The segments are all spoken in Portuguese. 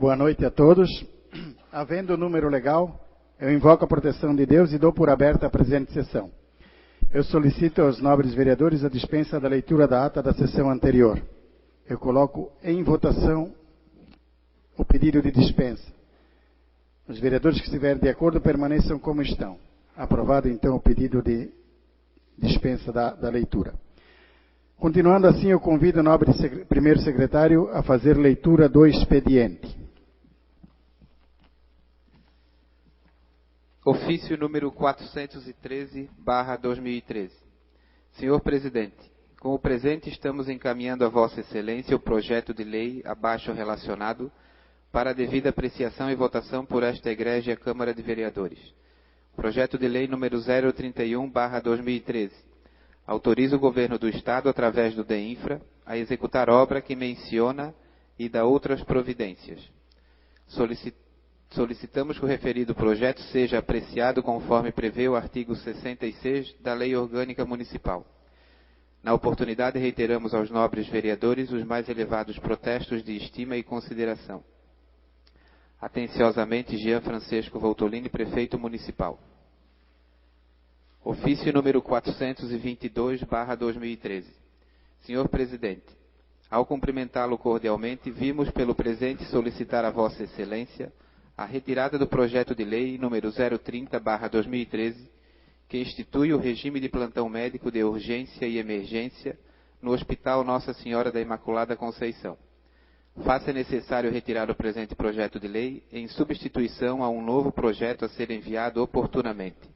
Boa noite a todos. Havendo o número legal, eu invoco a proteção de Deus e dou por aberta a presente sessão. Eu solicito aos nobres vereadores a dispensa da leitura da ata da sessão anterior. Eu coloco em votação o pedido de dispensa. Os vereadores que estiverem de acordo permaneçam como estão. Aprovado, então, o pedido de dispensa da leitura. Continuando assim, eu convido o nobre primeiro secretário a fazer leitura do expediente. Ofício número 413/2013. Senhor Presidente, com o presente estamos encaminhando a Vossa Excelência o projeto de lei abaixo relacionado para a devida apreciação e votação por esta Egrégia Câmara de Vereadores. Projeto de lei número 031/2013. Autoriza o Governo do Estado, através do DEINFRA, a executar obra que menciona e dá outras providências. Solicitamos que o referido projeto seja apreciado conforme prevê o artigo 66 da Lei Orgânica Municipal. Na oportunidade, reiteramos aos nobres vereadores os mais elevados protestos de estima e consideração. Atenciosamente, Jean Francisco Voltolini, Prefeito Municipal. Ofício número 422/2013. Senhor Presidente, ao cumprimentá-lo cordialmente, vimos pelo presente solicitar a Vossa Excelência a retirada do projeto de lei número 030/2013, que institui o regime de plantão médico de urgência e emergência no Hospital Nossa Senhora da Imaculada Conceição. Faça necessário retirar o presente projeto de lei em substituição a um novo projeto a ser enviado oportunamente.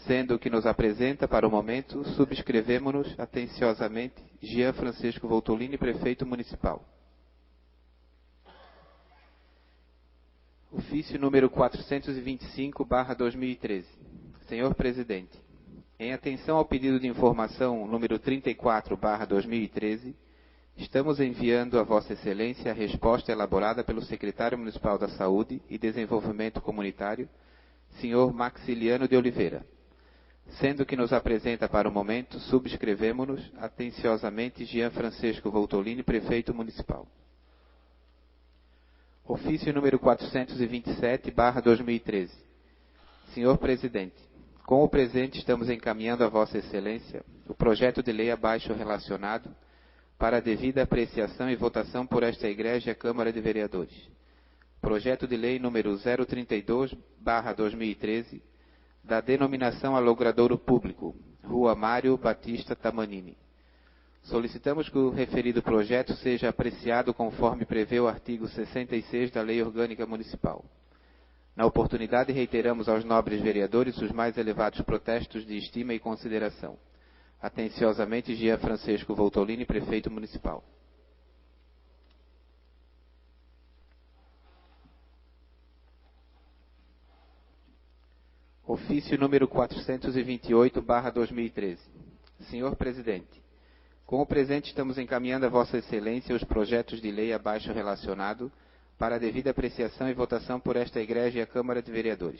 Sendo o que nos apresenta para o momento, subscrevemo-nos atenciosamente Jean Francisco Voltolini, Prefeito Municipal. Ofício número 425/2013. Senhor Presidente, em atenção ao pedido de informação número 34/2013, estamos enviando a Vossa Excelência a resposta elaborada pelo Secretário Municipal da Saúde e Desenvolvimento Comunitário, Sr. Maxiliano de Oliveira. Sendo que nos apresenta para o momento, subscrevemo-nos atenciosamente Jean Francisco Voltolini, Prefeito Municipal. Ofício número 427/2013. Senhor Presidente, com o presente estamos encaminhando a Vossa Excelência o projeto de lei abaixo relacionado para a devida apreciação e votação por esta Egrégia Câmara de Vereadores. Projeto de lei número 032/2013, da denominação a logradouro público, Rua Mário Batista Tamanini. Solicitamos que o referido projeto seja apreciado conforme prevê o artigo 66 da Lei Orgânica Municipal. Na oportunidade, reiteramos aos nobres vereadores os mais elevados protestos de estima e consideração. Atenciosamente, Jean Francisco Voltolini, Prefeito Municipal. Ofício número 428/2013. Senhor Presidente, com o presente estamos encaminhando a Vossa Excelência os projetos de lei abaixo relacionado para a devida apreciação e votação por esta Egrégia Câmara de Vereadores.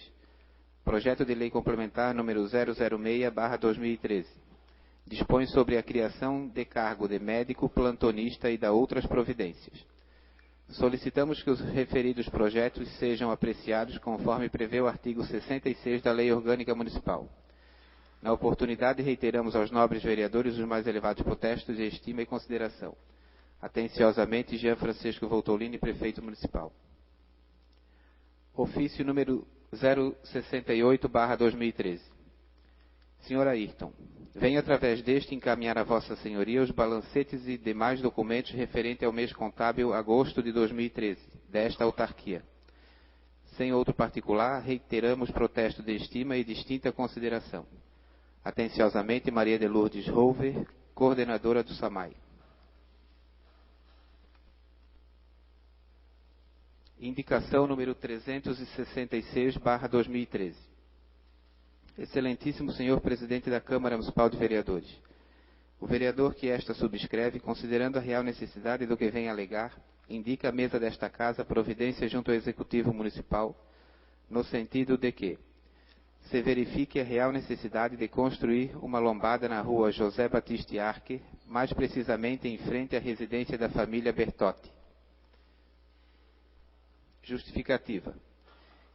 Projeto de lei complementar número 006/2013. Dispõe sobre a criação de cargo de médico plantonista e da outras providências. Solicitamos que os referidos projetos sejam apreciados conforme prevê o artigo 66 da Lei Orgânica Municipal. Na oportunidade, reiteramos aos nobres vereadores os mais elevados protestos de estima e consideração. Atenciosamente, Jean Francisco Voltolini, Prefeito Municipal. Ofício número 068/2013. Senhor Ayrton, venho através deste encaminhar a Vossa Senhoria os balancetes e demais documentos referentes ao mês contábil agosto de 2013, desta autarquia. Sem outro particular, reiteramos protesto de estima e distinta consideração. Atenciosamente, Maria de Lourdes Rover, coordenadora do SAMAI. Indicação número 366/2013. Excelentíssimo Senhor Presidente da Câmara Municipal de Vereadores, o vereador que esta subscreve, considerando a real necessidade do que vem alegar, indica à mesa desta Casa providência junto ao Executivo Municipal, no sentido de que se verifique a real necessidade de construir uma lombada na rua José Batista Arque, mais precisamente em frente à residência da família Bertotti. Justificativa.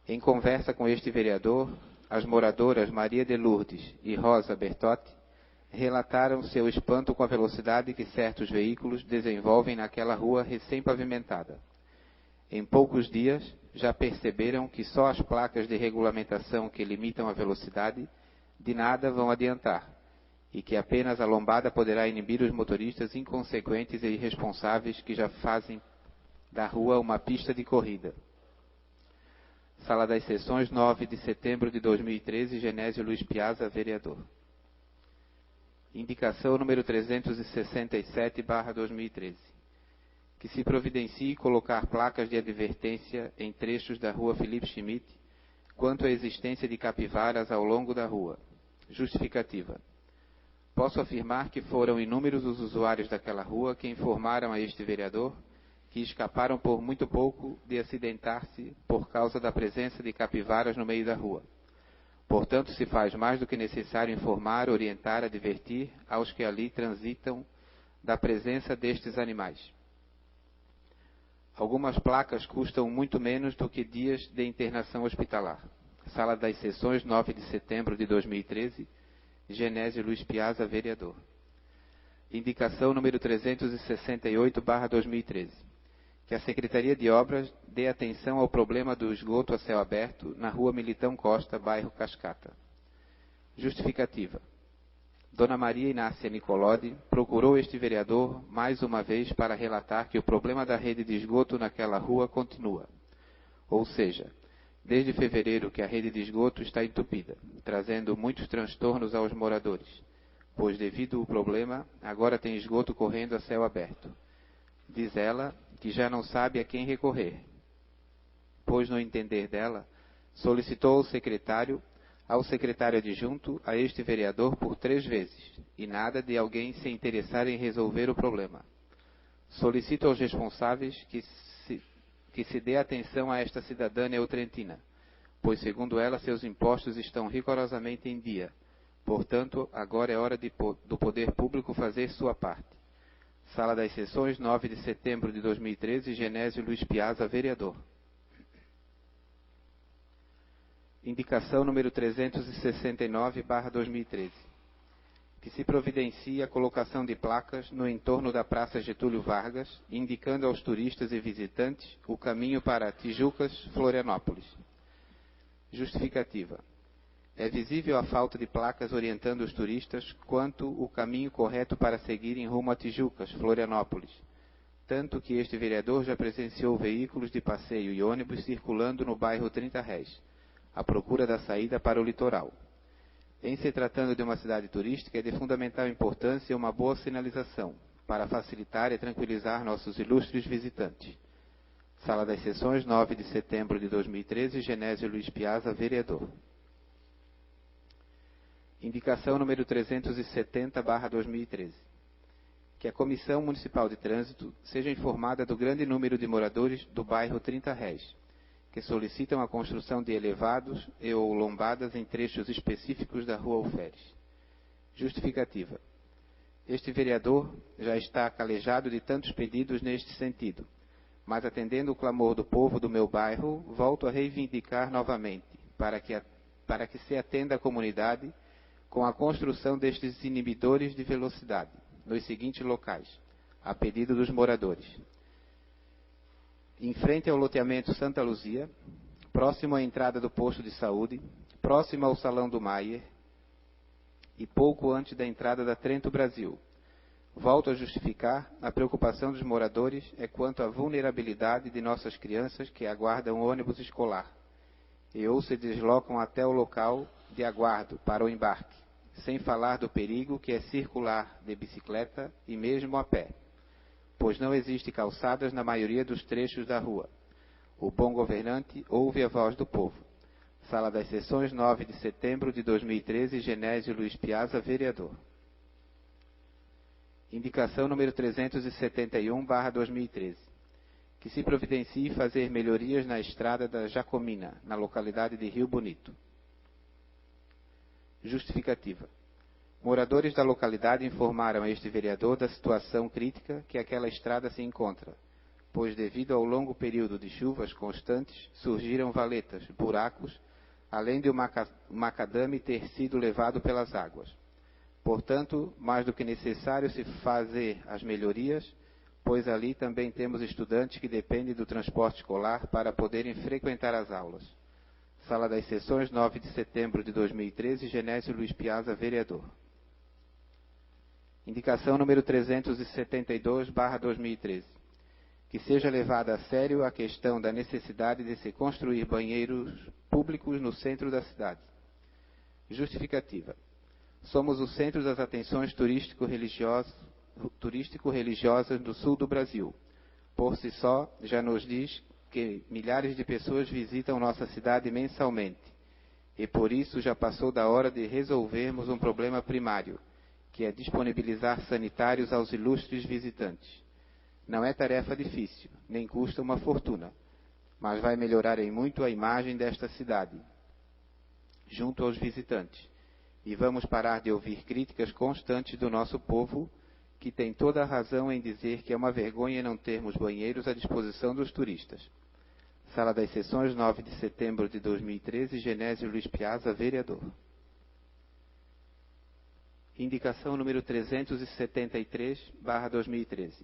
Em conversa com este vereador, as moradoras Maria de Lourdes e Rosa Bertotti relataram seu espanto com a velocidade que certos veículos desenvolvem naquela rua recém-pavimentada. Em poucos dias, já perceberam que só as placas de regulamentação que limitam a velocidade de nada vão adiantar, e que apenas a lombada poderá inibir os motoristas inconsequentes e irresponsáveis que já fazem da rua uma pista de corrida. Sala das Sessões, 9 de setembro de 2013, Genésio Luiz Piazza, vereador. Indicação número 367/2013. Que se providencie colocar placas de advertência em trechos da rua Felipe Schmidt quanto à existência de capivaras ao longo da rua. Justificativa. Posso afirmar que foram inúmeros os usuários daquela rua que informaram a este vereador que escaparam por muito pouco de acidentar-se por causa da presença de capivaras no meio da rua. Portanto, se faz mais do que necessário informar, orientar, advertir aos que ali transitam da presença destes animais. Algumas placas custam muito menos do que dias de internação hospitalar. Sala das Sessões, 9 de setembro de 2013, Genésio Luiz Piazza, vereador. Indicação número 368/2013. Que a Secretaria de Obras dê atenção ao problema do esgoto a céu aberto na rua Militão Costa, bairro Cascata. Justificativa. Dona Maria Inácia Nicolodi procurou este vereador mais uma vez para relatar que o problema da rede de esgoto naquela rua continua. Ou seja, desde fevereiro que a rede de esgoto está entupida, trazendo muitos transtornos aos moradores, pois devido ao problema, agora tem esgoto correndo a céu aberto. Diz ela que já não sabe a quem recorrer, pois no entender dela, solicitou ao secretário adjunto a este vereador por 3 vezes, e nada de alguém se interessar em resolver o problema. Solicito aos responsáveis que se dê atenção a esta cidadã neutrentina, pois segundo ela seus impostos estão rigorosamente em dia. Portanto, agora é hora do poder público fazer sua parte. Sala das Sessões, 9 de setembro de 2013, Genésio Luiz Piazza, vereador. Indicação número 369/2013. Que se providencie a colocação de placas no entorno da Praça Getúlio Vargas, indicando aos turistas e visitantes o caminho para Tijucas, Florianópolis. Justificativa. É visível a falta de placas orientando os turistas quanto o caminho correto para seguir em rumo a Tijucas, Florianópolis. Tanto que este vereador já presenciou veículos de passeio e ônibus circulando no bairro 30 Réis, à procura da saída para o litoral. Em se tratando de uma cidade turística, é de fundamental importância uma boa sinalização, para facilitar e tranquilizar nossos ilustres visitantes. Sala das Sessões, 9 de setembro de 2013, Genésio Luiz Piazza, vereador. Indicação número 370/2013. Que a Comissão Municipal de Trânsito seja informada do grande número de moradores do bairro 30 Réis, que solicitam a construção de elevados e ou lombadas em trechos específicos da Rua Alferes. Justificativa. Este vereador já está calejado de tantos pedidos neste sentido, mas atendendo o clamor do povo do meu bairro, volto a reivindicar novamente, para que se atenda a comunidade com a construção destes inibidores de velocidade, nos seguintes locais, a pedido dos moradores. Em frente ao loteamento Santa Luzia, próximo à entrada do posto de saúde, próximo ao Salão do Maier e pouco antes da entrada da Trento Brasil. Volto a justificar, a preocupação dos moradores é quanto à vulnerabilidade de nossas crianças que aguardam o ônibus escolar e ou se deslocam até o local de aguardo para o embarque, sem falar do perigo que é circular de bicicleta e mesmo a pé, pois não existe calçadas na maioria dos trechos da rua. O bom governante ouve a voz do povo. Sala das Sessões, 9 de setembro de 2013, Genésio Luiz Piazza, vereador. Indicação número 371/2013. Que se providencie fazer melhorias na estrada da Jacomina, na localidade de Rio Bonito. Justificativa. Moradores da localidade informaram a este vereador da situação crítica que aquela estrada se encontra, pois devido ao longo período de chuvas constantes, surgiram valetas, buracos, além de o macadame ter sido levado pelas águas. Portanto, mais do que necessário se fazer as melhorias, pois ali também temos estudantes que dependem do transporte escolar para poderem frequentar as aulas. Sala das Sessões, 9 de setembro de 2013, Genésio Luiz Piazza, vereador. Indicação número 372/2013. Que seja levada a sério a questão da necessidade de se construir banheiros públicos no centro da cidade. Justificativa. Somos o centro das atenções turístico-religiosas do sul do Brasil. Por si só, já nos diz que milhares de pessoas visitam nossa cidade mensalmente. E por isso já passou da hora de resolvermos um problema primário, que é disponibilizar sanitários aos ilustres visitantes. Não é tarefa difícil, nem custa uma fortuna, mas vai melhorar em muito a imagem desta cidade, junto aos visitantes. E vamos parar de ouvir críticas constantes do nosso povo, que tem toda a razão em dizer que é uma vergonha não termos banheiros à disposição dos turistas. Sala das Sessões, 9 de setembro de 2013, Genésio Luiz Piazza, vereador. Indicação número 373/2013.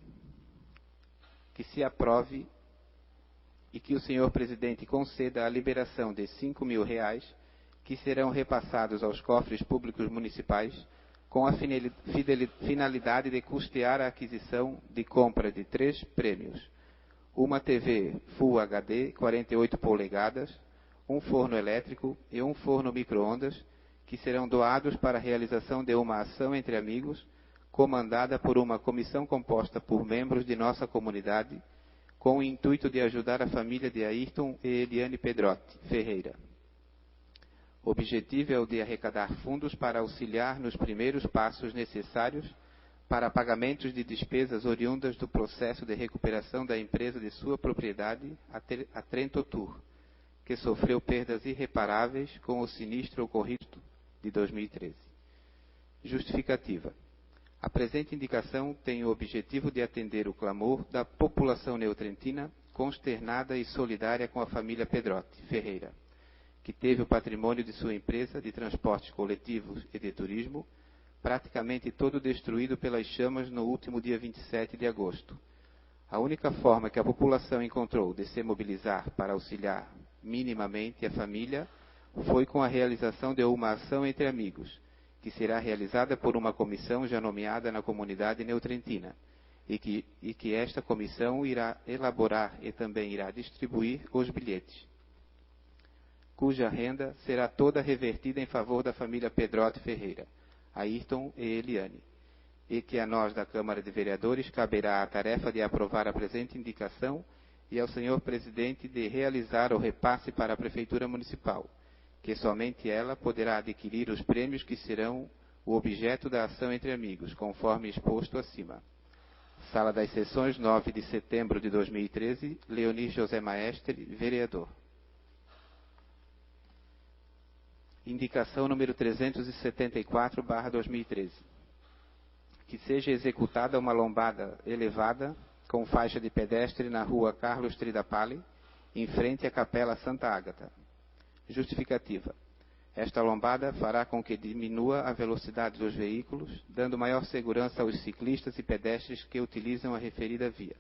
Que se aprove e que o senhor presidente conceda a liberação de R$5.000, que serão repassados aos cofres públicos municipais, com a finalidade de custear a aquisição de compra de 3 prêmios: uma TV Full HD 48 polegadas, um forno elétrico e um forno micro-ondas, que serão doados para a realização de uma ação entre amigos, comandada por uma comissão composta por membros de nossa comunidade, com o intuito de ajudar a família de Ayrton e Eliane Pedrotti Ferreira. O objetivo é o de arrecadar fundos para auxiliar nos primeiros passos necessários para pagamentos de despesas oriundas do processo de recuperação da empresa de sua propriedade, a Trento Tour, que sofreu perdas irreparáveis com o sinistro ocorrido de 2013. Justificativa. A presente indicação tem o objetivo de atender o clamor da população neotrentina consternada e solidária com a família Pedrotti Ferreira, que teve o patrimônio de sua empresa de transportes coletivos e de turismo praticamente todo destruído pelas chamas no último dia 27 de agosto. A única forma que a população encontrou de se mobilizar para auxiliar minimamente a família foi com a realização de uma ação entre amigos, que será realizada por uma comissão já nomeada na comunidade neotrentina, e que esta comissão irá elaborar e também irá distribuir os bilhetes, cuja renda será toda revertida em favor da família Pedrotti Ferreira, Ayrton e Eliane, e que a nós da Câmara de Vereadores caberá a tarefa de aprovar a presente indicação e ao senhor presidente de realizar o repasse para a Prefeitura Municipal, que somente ela poderá adquirir os prêmios que serão o objeto da ação entre amigos, conforme exposto acima. Sala das Sessões, 9 de setembro de 2013, Leonir José Maestre, vereador. Indicação número 374/2013. Que seja executada uma lombada elevada com faixa de pedestre na rua Carlos Tridapalli, em frente à Capela Santa Ágata. Justificativa. Esta lombada fará com que diminua a velocidade dos veículos, dando maior segurança aos ciclistas e pedestres que utilizam a referida via.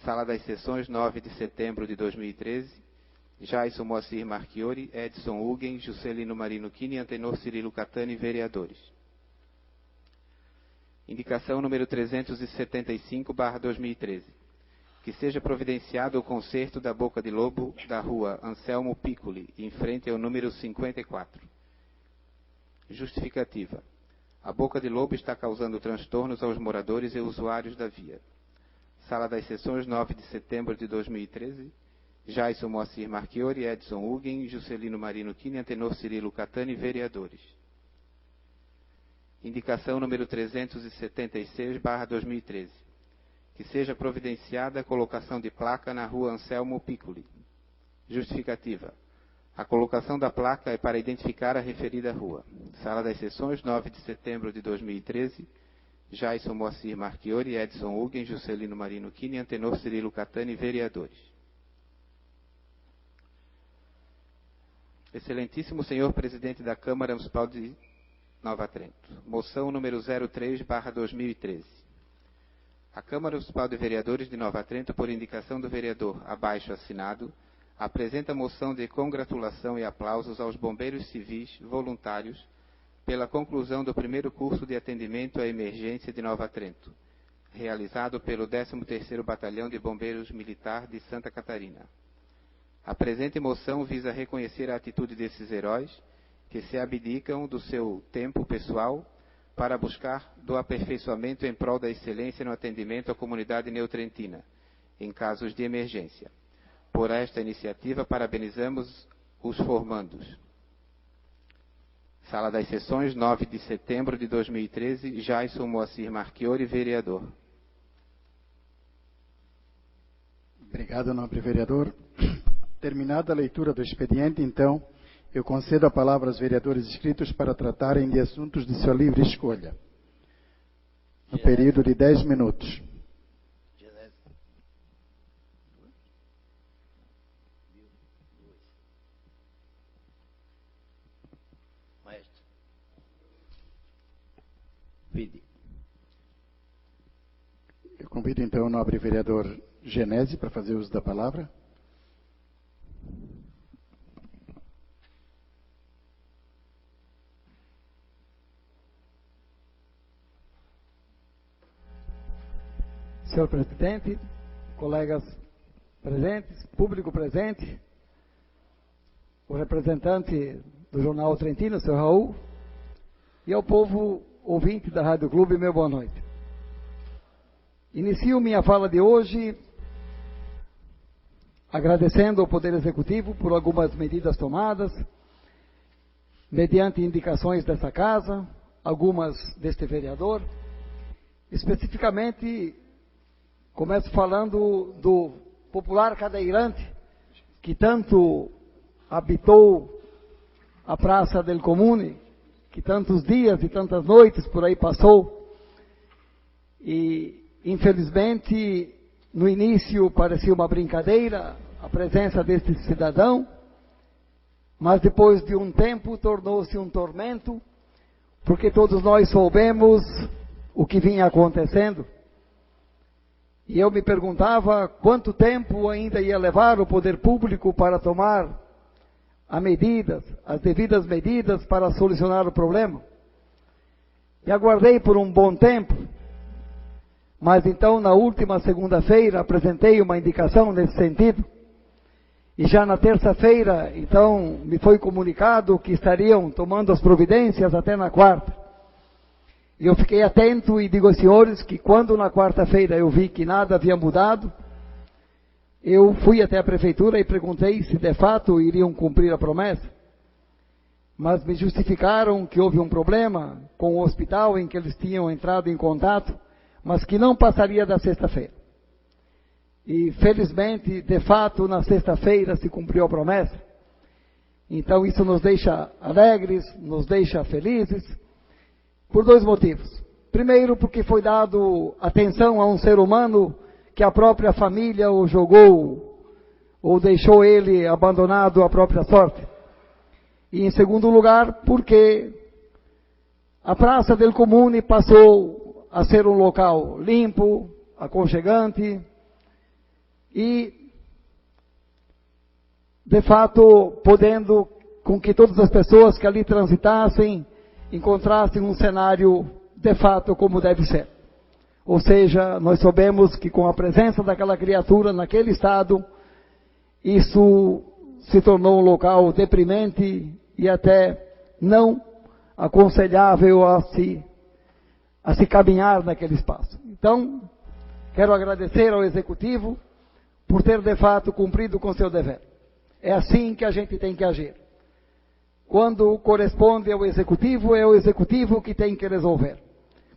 Sala das Sessões, 9 de setembro de 2013, Jaison Moacir Marchiori, Edson Hugen, Juscelino Marino Chini e Antenor Cirilo Catani, vereadores. Indicação número 375/2013. Que seja providenciado o conserto da Boca de Lobo da rua Anselmo Piccoli, em frente ao número 54. Justificativa. A Boca de Lobo está causando transtornos aos moradores e usuários da via. Sala das Sessões, 9 de setembro de 2013, Jaison Moacir Marchiori, Edson Hugen, Juscelino Marino Chini e Antenor Cirilo Catani, vereadores. Indicação número 376/2013. Que seja providenciada a colocação de placa na rua Anselmo Piccoli. Justificativa. A colocação da placa é para identificar a referida rua. Sala das Sessões, 9 de setembro de 2013, Jaison Moacir Marchiori, Edson Hugen, Juscelino Marino Kini, Antenor Cirilo Catani, vereadores. Excelentíssimo senhor presidente da Câmara Municipal de Nova Trento. Moção número 03/2013. A Câmara Municipal de Vereadores de Nova Trento, por indicação do vereador abaixo assinado, apresenta moção de congratulação e aplausos aos bombeiros civis voluntários pela conclusão do primeiro curso de atendimento à emergência de Nova Trento, realizado pelo 13º Batalhão de Bombeiros Militar de Santa Catarina. A presente moção visa reconhecer a atitude desses heróis que se abdicam do seu tempo pessoal para buscar do aperfeiçoamento em prol da excelência no atendimento à comunidade neotrentina, em casos de emergência. Por esta iniciativa, parabenizamos os formandos. Sala das Sessões, 9 de setembro de 2013, Jaison Moacir Marchiori, vereador. Obrigado, nobre vereador. Terminada a leitura do expediente, então, eu concedo a palavra aos vereadores inscritos para tratarem de assuntos de sua livre escolha, no período de 10 minutos. Eu convido então o nobre vereador Genese para fazer uso da palavra. Senhor presidente, colegas presentes, público presente, o representante do Jornal Trentino, senhor Raul, e ao povo ouvinte da Rádio Clube, meu boa noite. Inicio minha fala de hoje agradecendo ao Poder Executivo por algumas medidas tomadas, mediante indicações dessa casa, algumas deste vereador. Especificamente, começo falando do popular cadeirante, que tanto habitou a Praça del Comune, que tantos dias e tantas noites por aí passou, e infelizmente no início parecia uma brincadeira a presença deste cidadão, mas depois de um tempo tornou-se um tormento, porque todos nós soubemos o que vinha acontecendo. E eu me perguntava quanto tempo ainda ia levar o poder público para tomar as devidas medidas para solucionar o problema. E aguardei por um bom tempo, mas então na última segunda-feira apresentei uma indicação nesse sentido, e já na terça-feira, então, me foi comunicado que estariam tomando as providências até na quarta. E eu fiquei atento e digo aos senhores que quando na quarta-feira eu vi que nada havia mudado, eu fui até a prefeitura e perguntei se de fato iriam cumprir a promessa. Mas me justificaram que houve um problema com o hospital em que eles tinham entrado em contato, mas que não passaria da sexta-feira. E felizmente, de fato, na sexta-feira se cumpriu a promessa. Então isso nos deixa alegres, nos deixa felizes, por dois motivos. Primeiro, porque foi dado atenção a um ser humano que a própria família o jogou, ou deixou ele abandonado à própria sorte. E em segundo lugar, porque a Praça del Comune passou a ser um local limpo, aconchegante, e, de fato, podendo com que todas as pessoas que ali transitassem encontrassem um cenário, de fato, como deve ser. Ou seja, nós soubemos que com a presença daquela criatura naquele estado, isso se tornou um local deprimente e até não aconselhável a se caminhar naquele espaço. Então, quero agradecer ao Executivo por ter de fato cumprido com seu dever. É assim que a gente tem que agir. Quando corresponde ao Executivo, é o Executivo que tem que resolver.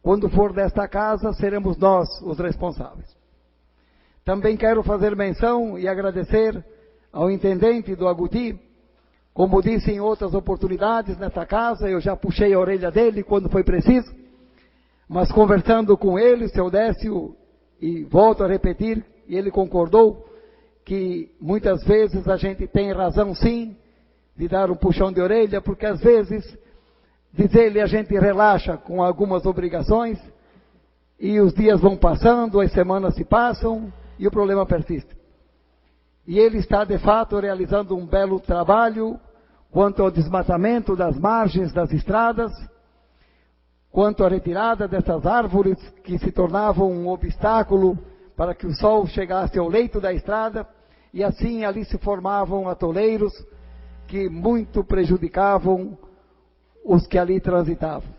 Quando for desta casa, seremos nós os responsáveis. Também quero fazer menção e agradecer ao intendente do Agudi. Como disse em outras oportunidades nesta casa, eu já puxei a orelha dele quando foi preciso, Mas conversando com ele, seu Décio, e volto a repetir, e ele concordou, que muitas vezes a gente tem razão sim, de dar um puxão de orelha, porque às vezes, diz ele, a gente relaxa com algumas obrigações, e os dias vão passando, as semanas se passam, e o problema persiste. E ele está, de fato, realizando um belo trabalho quanto ao desmatamento das margens das estradas, quanto à retirada dessas árvores que se tornavam um obstáculo para que o sol chegasse ao leito da estrada, e assim ali se formavam atoleiros que muito prejudicavam os que ali transitavam.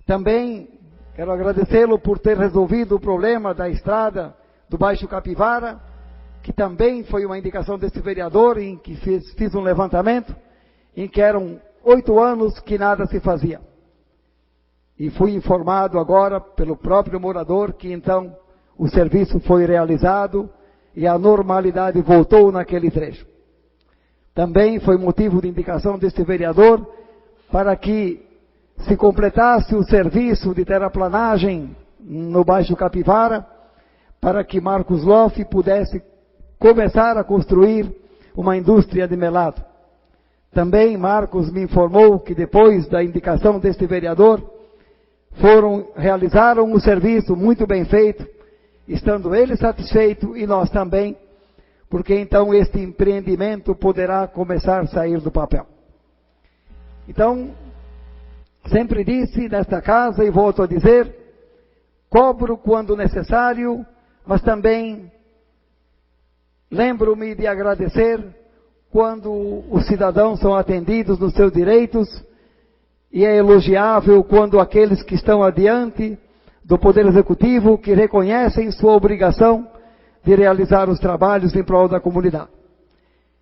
Também quero agradecê-lo por ter resolvido o problema da estrada do Baixo Capivara, que também foi uma indicação desse vereador, em que fiz um levantamento, em que eram 8 anos que nada se fazia. E fui informado agora pelo próprio morador que então o serviço foi realizado e a normalidade voltou naquele trecho. Também foi motivo de indicação deste vereador para que se completasse o serviço de terraplanagem no Baixo Capivara, para que Marcos Loff pudesse começar a construir uma indústria de melado. Também Marcos me informou que depois da indicação deste vereador, realizaram um serviço muito bem feito, estando ele satisfeito e nós também, porque então este empreendimento poderá começar a sair do papel. Então, sempre disse nesta casa e volto a dizer, cobro quando necessário, mas também lembro-me de agradecer quando os cidadãos são atendidos nos seus direitos, e é elogiável quando aqueles que estão adiante do Poder Executivo, que reconhecem sua obrigação de realizar os trabalhos em prol da comunidade.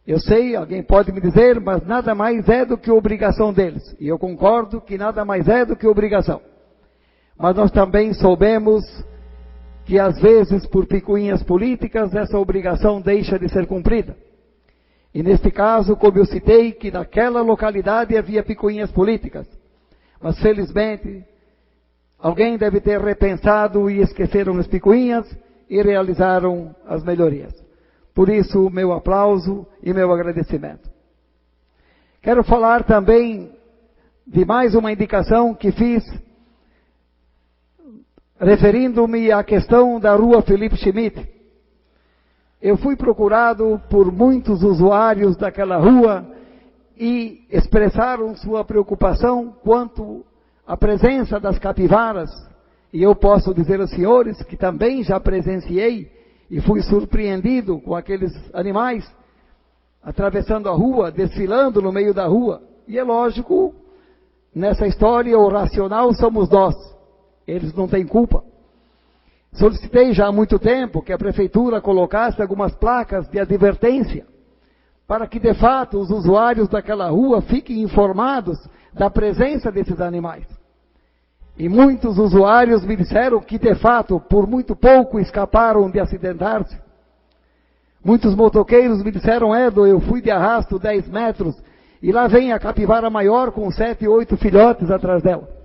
Eu sei, alguém pode me dizer, mas nada mais é do que obrigação deles. E eu concordo que nada mais é do que obrigação. Mas nós também soubemos que às vezes, por picuinhas políticas, essa obrigação deixa de ser cumprida. E neste caso, como eu citei, que naquela localidade havia picuinhas políticas. Mas felizmente, alguém deve ter repensado e esqueceram as picuinhas e realizaram as melhorias. Por isso, o meu aplauso e meu agradecimento. Quero falar também de mais uma indicação que fiz, referindo-me à questão da rua Felipe Schmidt. Eu fui procurado por muitos usuários daquela rua e expressaram sua preocupação quanto à presença das capivaras. E eu posso dizer aos senhores que também já presenciei e fui surpreendido com aqueles animais atravessando a rua, desfilando no meio da rua. E é lógico, nessa história o racional somos nós. Eles não têm culpa. Solicitei já há muito tempo que a prefeitura colocasse algumas placas de advertência, para que de fato os usuários daquela rua fiquem informados da presença desses animais. E muitos usuários me disseram que de fato, por muito pouco, escaparam de acidentar-se. Muitos motoqueiros me disseram, Edo, eu fui de arrasto 10 metros, e lá vem a capivara maior com 7, 8 filhotes atrás dela.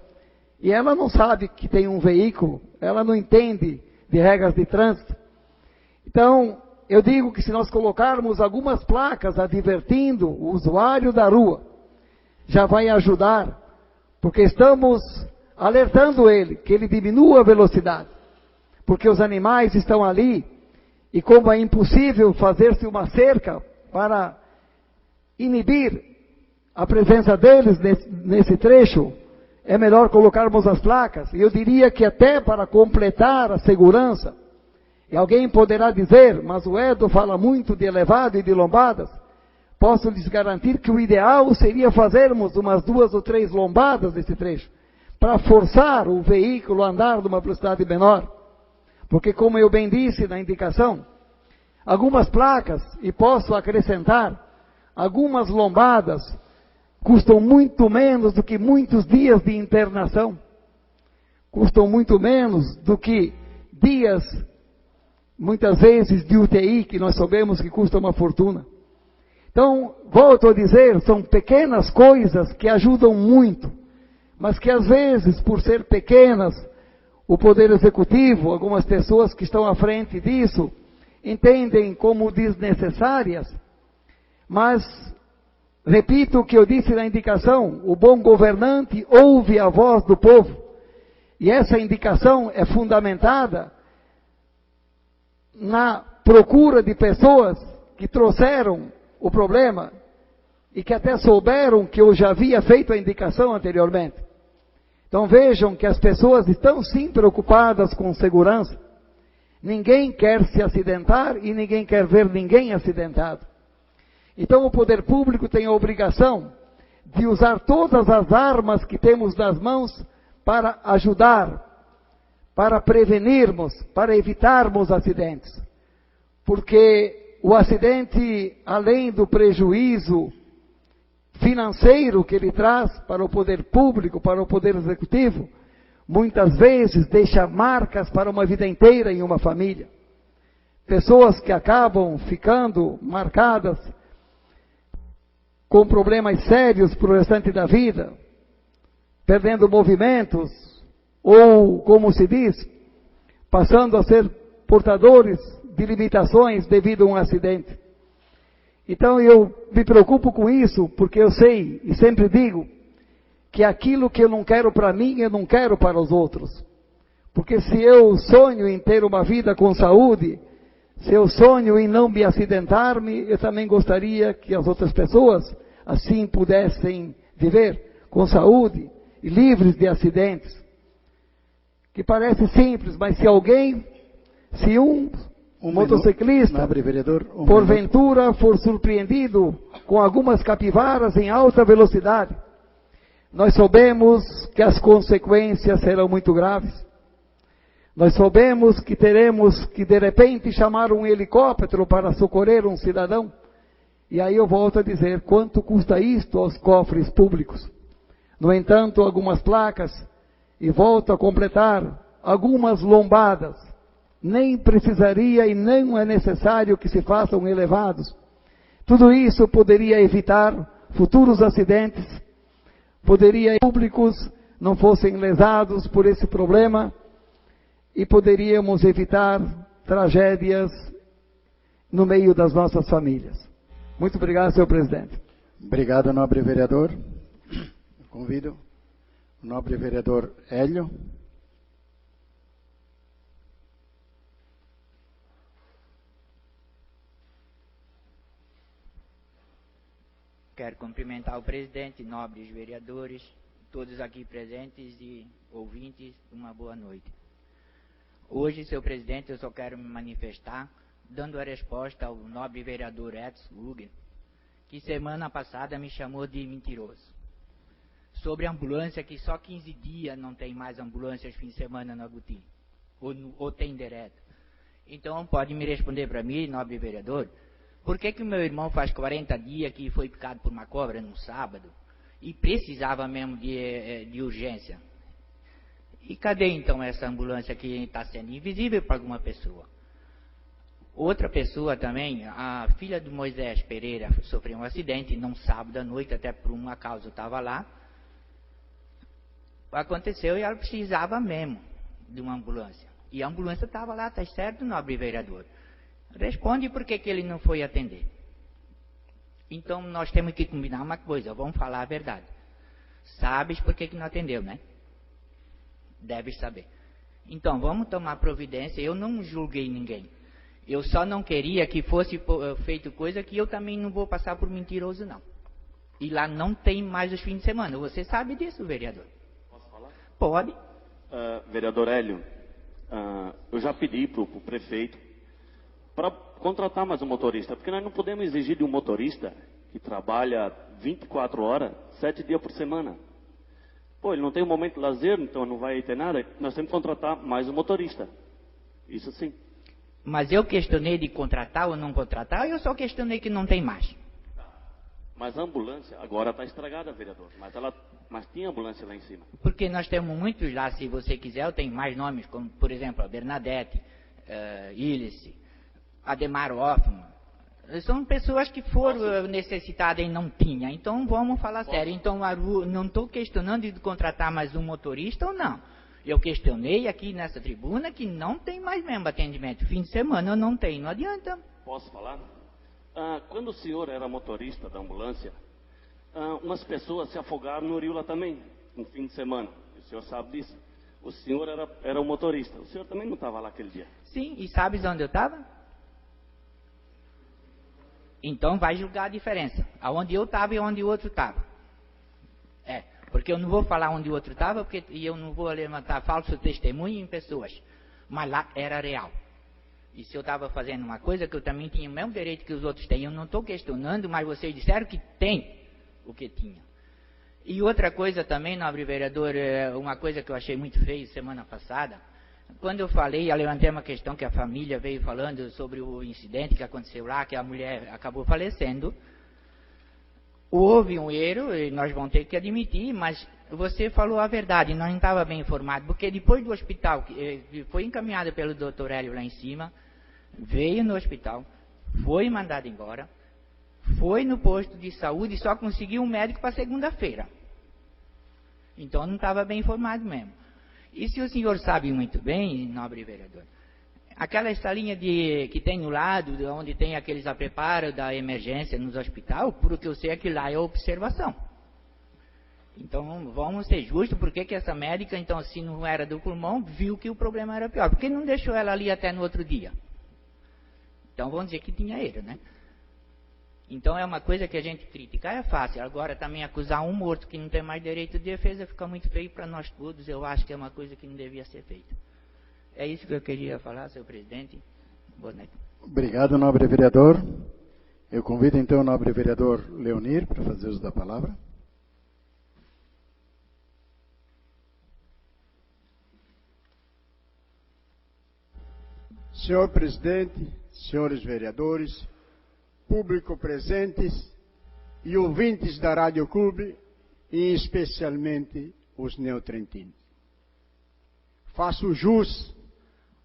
E ela não sabe que tem um veículo, ela não entende de regras de trânsito. Então, eu digo que se nós colocarmos algumas placas advertindo o usuário da rua, já vai ajudar, porque estamos alertando ele, que ele diminua a velocidade, porque os animais estão ali, e como é impossível fazer-se uma cerca para inibir a presença deles nesse trecho, é melhor colocarmos as placas. E eu diria que até para completar a segurança, e alguém poderá dizer, mas o Edo fala muito de elevado e de lombadas, posso lhes garantir que o ideal seria fazermos umas 2 ou 3 lombadas nesse trecho, para forçar o veículo a andar numa velocidade menor. Porque como eu bem disse na indicação, algumas placas, e posso acrescentar, algumas lombadas, custam muito menos do que muitos dias de internação. Custam muito menos do que dias, muitas vezes, de UTI, que nós sabemos que custa uma fortuna. Então, volto a dizer, são pequenas coisas que ajudam muito. mas que às vezes, por ser pequenas, o Poder Executivo, algumas pessoas que estão à frente disso, entendem como desnecessárias, mas, repito o que eu disse na indicação, o bom governante ouve a voz do povo, e essa indicação é fundamentada na procura de pessoas que trouxeram o problema e que até souberam que eu já havia feito a indicação anteriormente. Então vejam que as pessoas estão sim preocupadas com segurança. Ninguém quer se acidentar e ninguém quer ver ninguém acidentado. Então o poder público tem a obrigação de usar todas as armas que temos nas mãos para ajudar, para prevenirmos, para evitarmos acidentes. Porque o acidente, além do prejuízo financeiro que ele traz para o poder público, para o poder executivo, muitas vezes deixa marcas para uma vida inteira em uma família. Pessoas que acabam ficando marcadas com problemas sérios para o restante da vida, perdendo movimentos, ou, como se diz, passando a ser portadores de limitações devido a um acidente. Então eu me preocupo com isso, porque eu sei, e sempre digo, que aquilo que eu não quero para mim, eu não quero para os outros. Porque se eu sonho em ter uma vida com saúde, se eu sonho em não me acidentar-me, eu também gostaria que as outras pessoas assim pudessem viver com saúde e livres de acidentes. Que parece simples, mas se um motociclista, nobre vereador, porventura for surpreendido com algumas capivaras em alta velocidade, nós sabemos que as consequências serão muito graves. Nós sabemos que teremos que, de repente, chamar um helicóptero para socorrer um cidadão. E aí eu volto a dizer, quanto custa isto aos cofres públicos? No entanto, algumas placas, e volto a completar, algumas lombadas, nem precisaria e não é necessário que se façam elevados. Tudo isso poderia evitar futuros acidentes, poderia públicos não fossem lesados por esse problema e poderíamos evitar tragédias no meio das nossas famílias. Muito obrigado, senhor presidente. Obrigado, nobre vereador. Eu convido o nobre vereador Hélio. Quero cumprimentar o presidente, nobres vereadores, todos aqui presentes e ouvintes, uma boa noite. Hoje, senhor presidente, eu só quero me manifestar dando a resposta ao nobre vereador Edson Luger, que semana passada me chamou de mentiroso. Sobre a ambulância, que só 15 dias não tem mais ambulância de fim de semana na Agutí, ou tem direto. Então, pode me responder para mim, nobre vereador, por que o meu irmão faz 40 dias que foi picado por uma cobra num sábado e precisava mesmo de urgência? E cadê então essa ambulância que está sendo invisível para alguma pessoa? Outra pessoa também, a filha do Moisés Pereira sofreu um acidente num sábado à noite, até por uma causa eu estava lá. Aconteceu e ela precisava mesmo de uma ambulância. E a ambulância estava lá, está certo, nobre vereador? Responde por que ele não foi atender. Então nós temos que combinar uma coisa, vamos falar a verdade. Sabes por que não atendeu, né? Deves saber. Então vamos tomar providência, eu não julguei ninguém. Eu só não queria que fosse feito coisa que eu também não vou passar por mentiroso, não. E lá não tem mais os fins de semana. Você sabe disso, vereador? Posso falar? Pode. Vereador Hélio, eu já pedi para o prefeito para contratar mais um motorista, porque nós não podemos exigir de um motorista que trabalha 24 horas, 7 dias por semana. Pô, ele não tem um momento de lazer, então não vai ter nada. Nós temos que contratar mais um motorista. Isso sim. Mas eu questionei de contratar ou não contratar, eu só questionei que não tem mais. Mas a ambulância agora está estragada, vereador. Mas tinha ambulância lá em cima. Porque nós temos muitos lá, se você quiser, eu tenho mais nomes, como por exemplo a Bernadette, Ilice, Ademar Hoffman, São pessoas que foram necessitadas e não tinham. Então, vamos falar sério. Então, não estou questionando de contratar mais um motorista ou não. Eu questionei aqui nessa tribuna que não tem mais mesmo atendimento. Fim de semana não tem, não adianta. Posso falar? Quando o senhor era motorista da ambulância, umas pessoas se afogaram no rio lá também, no fim de semana. O senhor sabe disso? O senhor era o motorista. O senhor também não estava lá aquele dia? Sim, e sabes onde eu estava? Então vai julgar a diferença. Aonde eu estava e onde o outro estava. Porque eu não vou falar onde o outro estava, e eu não vou levantar falso testemunho em pessoas. Mas lá era real. E se eu estava fazendo uma coisa que eu também tinha o mesmo direito que os outros têm, eu não estou questionando, mas vocês disseram que tem o que tinha. E outra coisa também, nobre vereador, uma coisa que eu achei muito feio semana passada, quando eu falei, eu levantei uma questão que a família veio falando sobre o incidente que aconteceu lá, que a mulher acabou falecendo. Houve um erro, e nós vamos ter que admitir, mas você falou a verdade, nós não estávamos bem informados, porque depois do hospital, que foi encaminhado pelo doutor Hélio lá em cima, veio no hospital, foi mandado embora, foi no posto de saúde e só conseguiu um médico para segunda-feira. Então não estava bem informado mesmo. E se o senhor sabe muito bem, nobre vereador, aquela salinha que tem no lado, onde tem aqueles preparos da emergência nos hospitais, por que eu sei que lá é observação. Então, vamos ser justos, por que essa médica, então, se não era do pulmão, viu que o problema era pior? Por que não deixou ela ali até no outro dia? Então, vamos dizer que tinha erro, né? Então, é uma coisa que a gente criticar é fácil. Agora, também acusar um morto que não tem mais direito de defesa fica muito feio para nós todos. Eu acho que é uma coisa que não devia ser feita. É isso que eu queria falar, senhor presidente. Boa noite. Obrigado, nobre vereador. Eu convido então o nobre vereador Leonir para fazer uso da palavra. Senhor presidente, senhores vereadores, público presentes e ouvintes da Rádio Clube, e especialmente os neotrentinos. Faço jus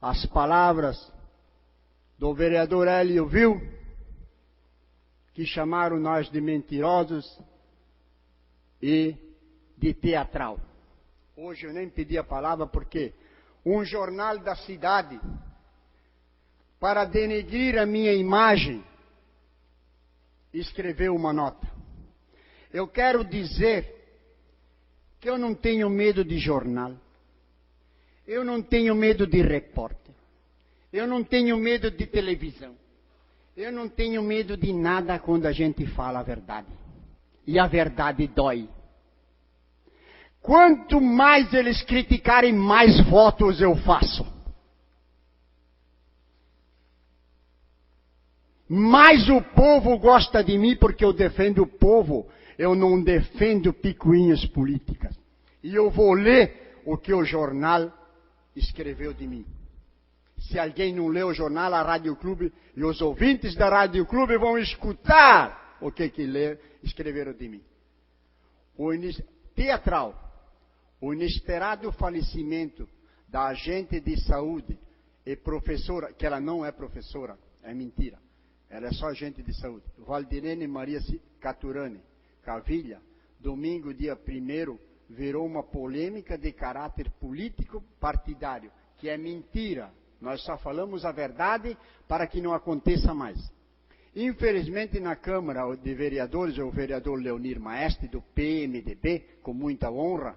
às palavras do vereador Hélio Vil, que chamaram nós de mentirosos e de teatral. Hoje eu nem pedi a palavra porque um jornal da cidade, para denegrir a minha imagem, escreveu uma nota. Eu quero dizer que eu não tenho medo de jornal. Eu não tenho medo de repórter. Eu não tenho medo de televisão. Eu não tenho medo de nada quando a gente fala a verdade. E a verdade dói. Quanto mais eles criticarem, mais votos eu faço. Mais o povo gosta de mim porque eu defendo o povo. Eu não defendo picuinhas políticas. E eu vou ler o que o jornal escreveu de mim. Se alguém não lê o jornal, a Rádio Clube e os ouvintes da Rádio Clube vão escutar o que escreveram de mim. Teatral. O inesperado falecimento da agente de saúde e professora, que ela não é professora, é mentira. Ela é só agente de saúde. Valdirene Maria Caturani Cavilha, domingo, dia 1º, virou uma polêmica de caráter político partidário, que é mentira. Nós só falamos a verdade para que não aconteça mais. Infelizmente, na Câmara de Vereadores, o vereador Leonir Maestre, do PMDB, com muita honra,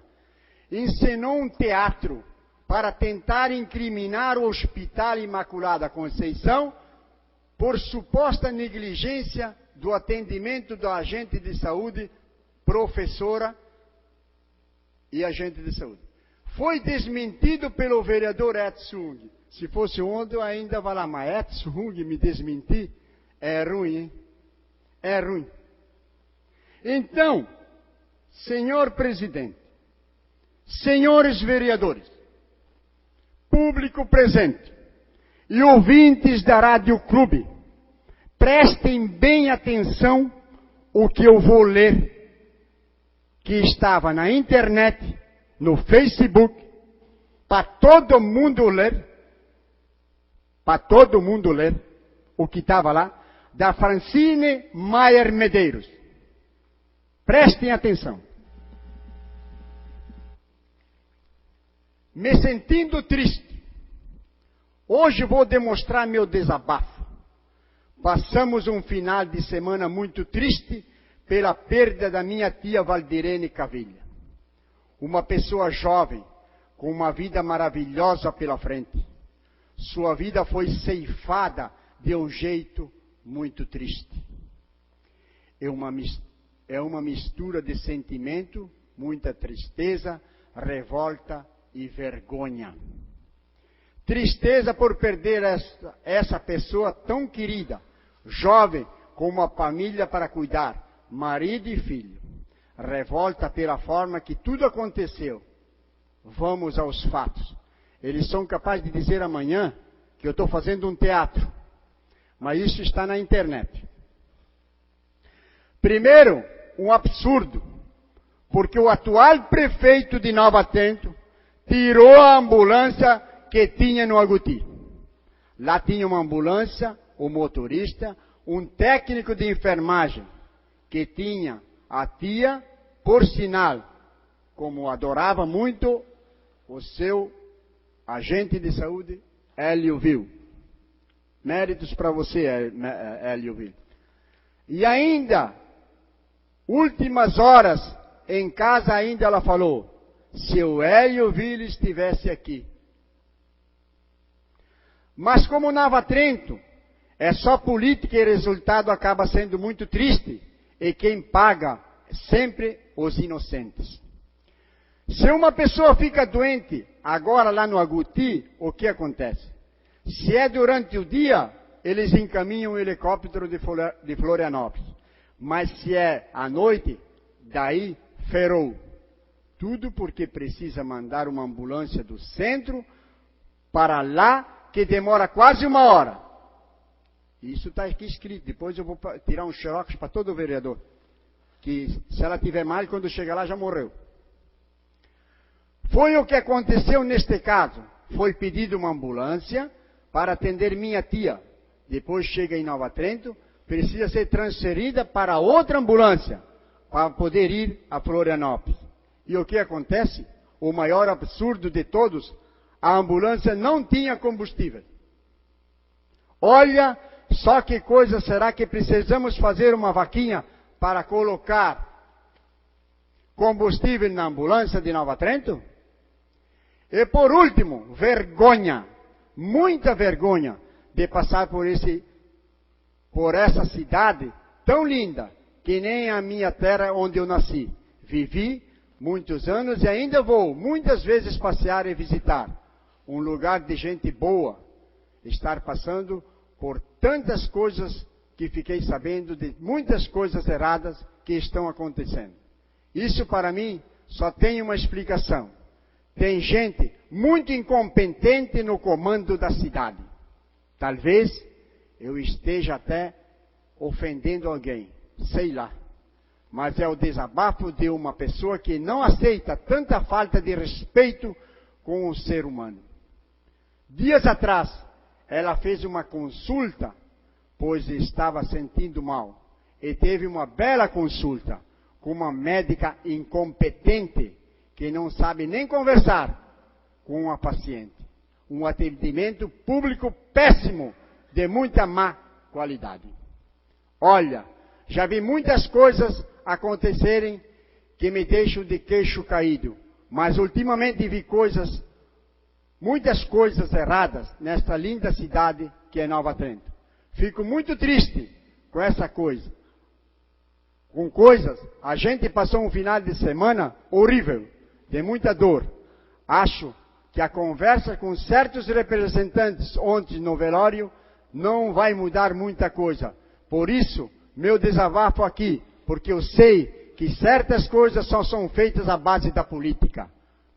encenou um teatro para tentar incriminar o Hospital Imaculada Conceição por suposta negligência do atendimento do agente de saúde, professora e agente de saúde. Foi desmentido pelo vereador Edson. Se fosse ontem, eu ainda vai lá, mas Edson me desmentir é ruim, hein? É ruim. Então, senhor presidente, senhores vereadores, público presente e ouvintes da Rádio Clube, prestem bem atenção o que eu vou ler, que estava na internet, no Facebook, para todo mundo ler o que estava lá, da Francine Maier Medeiros. Prestem atenção. Me sentindo triste, hoje vou demonstrar meu desabafo. Passamos um final de semana muito triste pela perda da minha tia Valdirene Cavilha. Uma pessoa jovem, com uma vida maravilhosa pela frente. Sua vida foi ceifada de um jeito muito triste. É uma mistura de sentimento, muita tristeza, revolta e vergonha. Tristeza por perder essa pessoa tão querida, jovem, com uma família para cuidar, marido e filho. Revolta pela forma que tudo aconteceu. Vamos aos fatos. Eles são capazes de dizer amanhã que eu estou fazendo um teatro, mas isso está na internet. Primeiro, um absurdo, porque o atual prefeito de Nova Trento tirou a ambulância que tinha no Aguti. Lá tinha uma ambulância, o motorista, um técnico de enfermagem, que tinha a tia, por sinal, como adorava muito, o seu agente de saúde, Hélio Vil. Méritos para você, Hélio Vil. E ainda, últimas horas, em casa ainda ela falou, se o Hélio Vil estivesse aqui. Mas como Nova Trento é só política e resultado acaba sendo muito triste, e quem paga sempre os inocentes. Se uma pessoa fica doente, agora lá no Aguti, o que acontece? Se é durante o dia, eles encaminham um helicóptero de Florianópolis. Mas se é à noite, daí ferrou. Tudo porque precisa mandar uma ambulância do centro para lá, que demora quase uma hora. Isso está aqui escrito. Depois eu vou tirar um xerox para todo o vereador. Que se ela tiver mal, quando chegar lá já morreu. Foi o que aconteceu neste caso. Foi pedido uma ambulância para atender minha tia. Depois chega em Nova Trento, precisa ser transferida para outra ambulância para poder ir a Florianópolis. E o que acontece? O maior absurdo de todos, a ambulância não tinha combustível. Olha só que coisa, será que precisamos fazer uma vaquinha para colocar combustível na ambulância de Nova Trento? E por último, vergonha, muita vergonha de passar por essa cidade tão linda, que nem a minha terra onde eu nasci. Vivi muitos anos e ainda vou muitas vezes passear e visitar. Um lugar de gente boa, estar passando por tantas coisas que fiquei sabendo de muitas coisas erradas que estão acontecendo. Isso para mim só tem uma explicação. Tem gente muito incompetente no comando da cidade. Talvez eu esteja até ofendendo alguém, sei lá. Mas é o desabafo de uma pessoa que não aceita tanta falta de respeito com o ser humano. Dias atrás, ela fez uma consulta, pois estava sentindo mal. E teve uma bela consulta com uma médica incompetente, que não sabe nem conversar com a paciente. Um atendimento público péssimo, de muita má qualidade. Olha, já vi muitas coisas acontecerem que me deixam de queixo caído, mas ultimamente vi muitas coisas erradas nesta linda cidade que é Nova Trento. Fico muito triste com essa coisa. Com coisas, a gente passou um final de semana horrível, de muita dor. Acho que a conversa com certos representantes ontem no velório não vai mudar muita coisa. Por isso, meu desabafo aqui, porque eu sei que certas coisas só são feitas à base da política.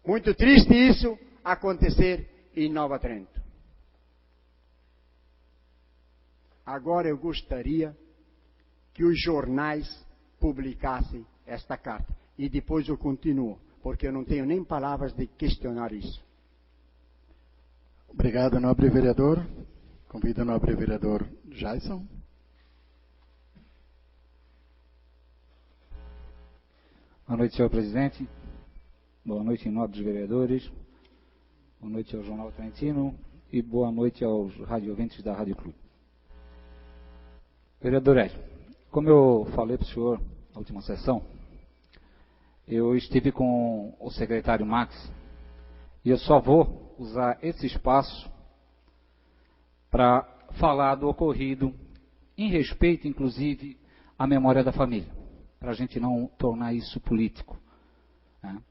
Muito triste isso acontecer em Nova Trento. Agora eu gostaria que os jornais publicassem esta carta. E depois eu continuo, porque eu não tenho nem palavras de questionar isso. Obrigado, nobre vereador. Convido o nobre vereador Jason. Boa noite, senhor presidente. Boa noite, nobres vereadores. Boa noite ao Jornal Trentino e boa noite aos radiovintes da Rádio Clube. Vereador Hélio, como eu falei para o senhor na última sessão, eu estive com o secretário Max e eu só vou usar esse espaço para falar do ocorrido, em respeito, inclusive, à memória da família, para a gente não tornar isso político, né?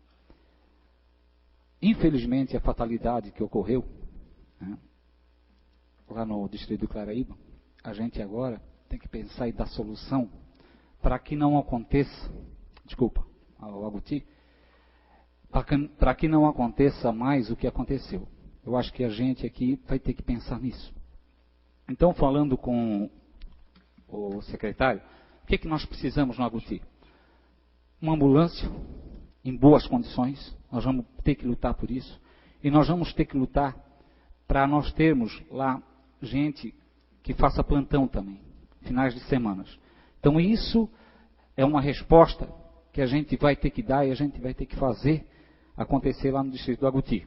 Infelizmente, a fatalidade que ocorreu, né, lá no distrito do Claraíba, a gente agora tem que pensar e dar solução para que não aconteça, ao Agouti, para que não aconteça mais o que aconteceu. Eu acho que a gente aqui vai ter que pensar nisso. Então, falando com o secretário, o que nós precisamos no Agouti? Uma ambulância em boas condições, nós vamos ter que lutar por isso, e nós vamos ter que lutar para nós termos lá gente que faça plantão também, finais de semanas. Então isso é uma resposta que a gente vai ter que dar e a gente vai ter que fazer acontecer lá no distrito do Agouti.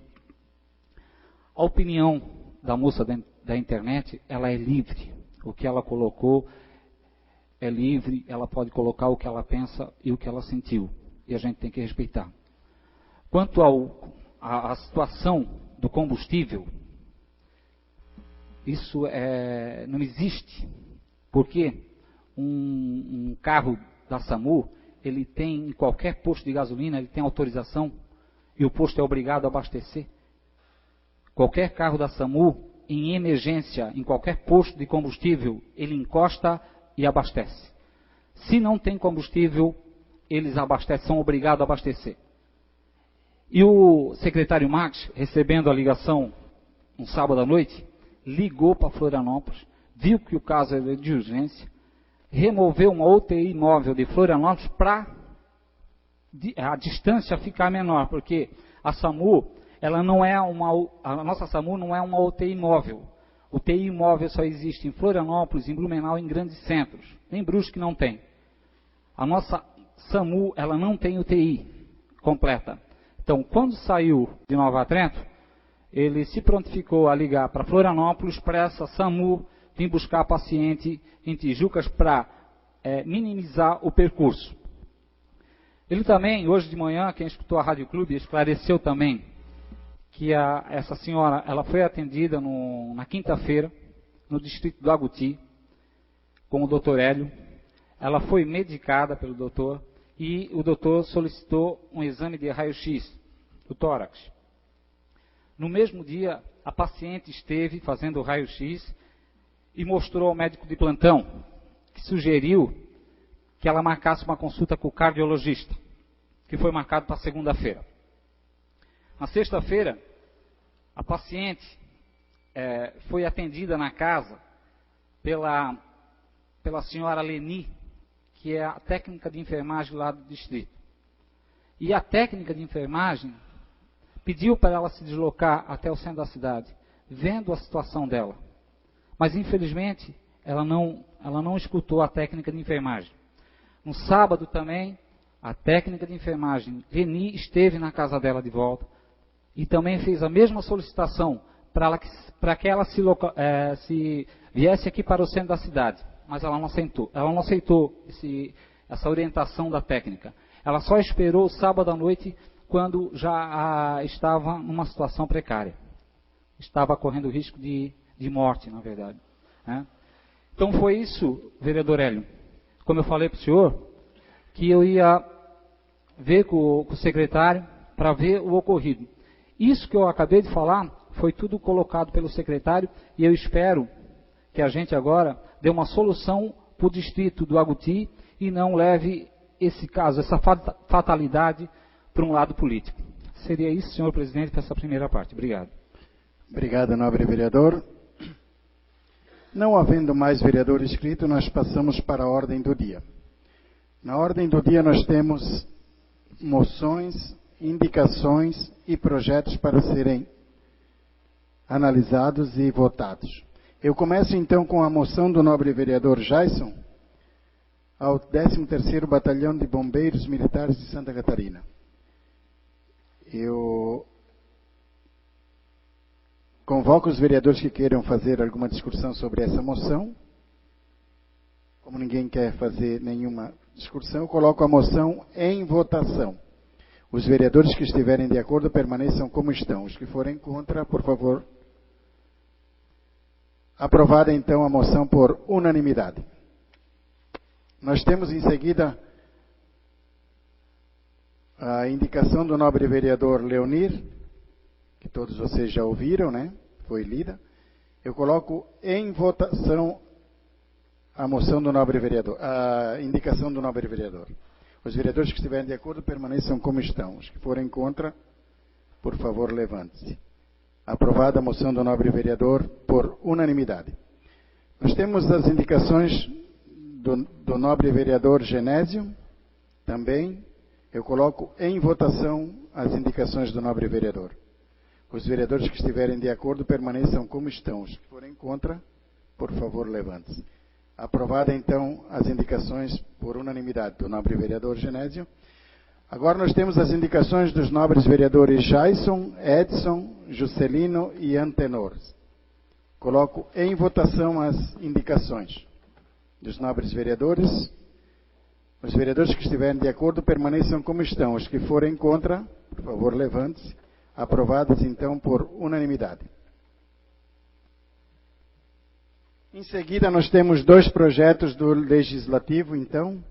A opinião da moça da internet, ela é livre. O que ela colocou é livre, ela pode colocar o que ela pensa e o que ela sentiu. E a gente tem que respeitar. Quanto à situação do combustível, isso não existe. Porque um carro da SAMU, ele tem, em qualquer posto de gasolina, ele tem autorização e o posto é obrigado a abastecer. Qualquer carro da SAMU, em emergência, em qualquer posto de combustível, ele encosta e abastece. Se não tem combustível, eles abastecem, são obrigados a abastecer. E o secretário Max, recebendo a ligação um sábado à noite, ligou para Florianópolis, viu que o caso era de urgência, removeu uma UTI móvel de Florianópolis para a distância ficar menor, porque a SAMU, a nossa SAMU não é uma UTI móvel. UTI móvel só existe em Florianópolis, em Blumenau, em grandes centros. Nem Brusque não tem. A nossa SAMU, ela não tem UTI completa. Então, quando saiu de Nova Trento, ele se prontificou a ligar para Florianópolis, para essa SAMU vir buscar paciente em Tijucas para minimizar o percurso. Ele também, hoje de manhã, quem escutou a Rádio Clube, esclareceu também que essa senhora, ela foi atendida na quinta-feira, no distrito do Agouti, com o doutor Hélio. Ela foi medicada pelo doutor e o doutor solicitou um exame de raio-x do tórax. No mesmo dia, a paciente esteve fazendo o raio-x e mostrou ao médico de plantão, que sugeriu que ela marcasse uma consulta com o cardiologista, que foi marcado para segunda-feira. Na sexta-feira, a paciente foi atendida na casa pela senhora Leni, que é a técnica de enfermagem lá do distrito. E a técnica de enfermagem pediu para ela se deslocar até o centro da cidade, vendo a situação dela. Mas, infelizmente, ela não escutou a técnica de enfermagem. No sábado também, a técnica de enfermagem, Leni, esteve na casa dela de volta e também fez a mesma solicitação para que ela se viesse aqui para o centro da cidade. Mas ela não aceitou essa orientação da técnica. Ela só esperou o sábado à noite, quando já estava numa situação precária. Estava correndo risco de morte, na verdade. Né? Então foi isso, vereador Hélio. Como eu falei para o senhor, que eu ia ver com o secretário para ver o ocorrido. Isso que eu acabei de falar foi tudo colocado pelo secretário e eu espero que a gente agora dê uma solução para o distrito do Agouti e não leve esse caso, essa fatalidade para um lado político. Seria isso, senhor presidente, para essa primeira parte. Obrigado. Obrigado, nobre vereador. Não havendo mais vereador inscrito, nós passamos para a ordem do dia. Na ordem do dia nós temos moções, indicações e projetos para serem analisados e votados. Eu começo então com a moção do nobre vereador Jason, ao 13º Batalhão de Bombeiros Militares de Santa Catarina. Eu convoco os vereadores que queiram fazer alguma discussão sobre essa moção. Como ninguém quer fazer nenhuma discussão, eu coloco a moção em votação. Os vereadores que estiverem de acordo permaneçam como estão. Os que forem contra, por favor. Aprovada então a moção por unanimidade. Nós temos em seguida a indicação do nobre vereador Leonir, que todos vocês já ouviram, né? Foi lida. Eu coloco em votação a moção do nobre vereador, a indicação do nobre vereador. Os vereadores que estiverem de acordo permaneçam como estão. Os que forem contra, por favor, levante-se. Aprovada a moção do nobre vereador por unanimidade. Nós temos as indicações do nobre vereador Genésio, também. Eu coloco em votação as indicações do nobre vereador. Os vereadores que estiverem de acordo permaneçam como estão. Os que forem contra, por favor, levante-se. Aprovada, então, as indicações por unanimidade do nobre vereador Genésio. Agora nós temos as indicações dos nobres vereadores Jason, Edson, Juscelino e Antenor. Coloco em votação as indicações dos nobres vereadores. Os vereadores que estiverem de acordo permaneçam como estão. Os que forem contra, por favor, levante-se. Aprovadas, então, por unanimidade. Em seguida, nós temos 2 projetos do Legislativo, então.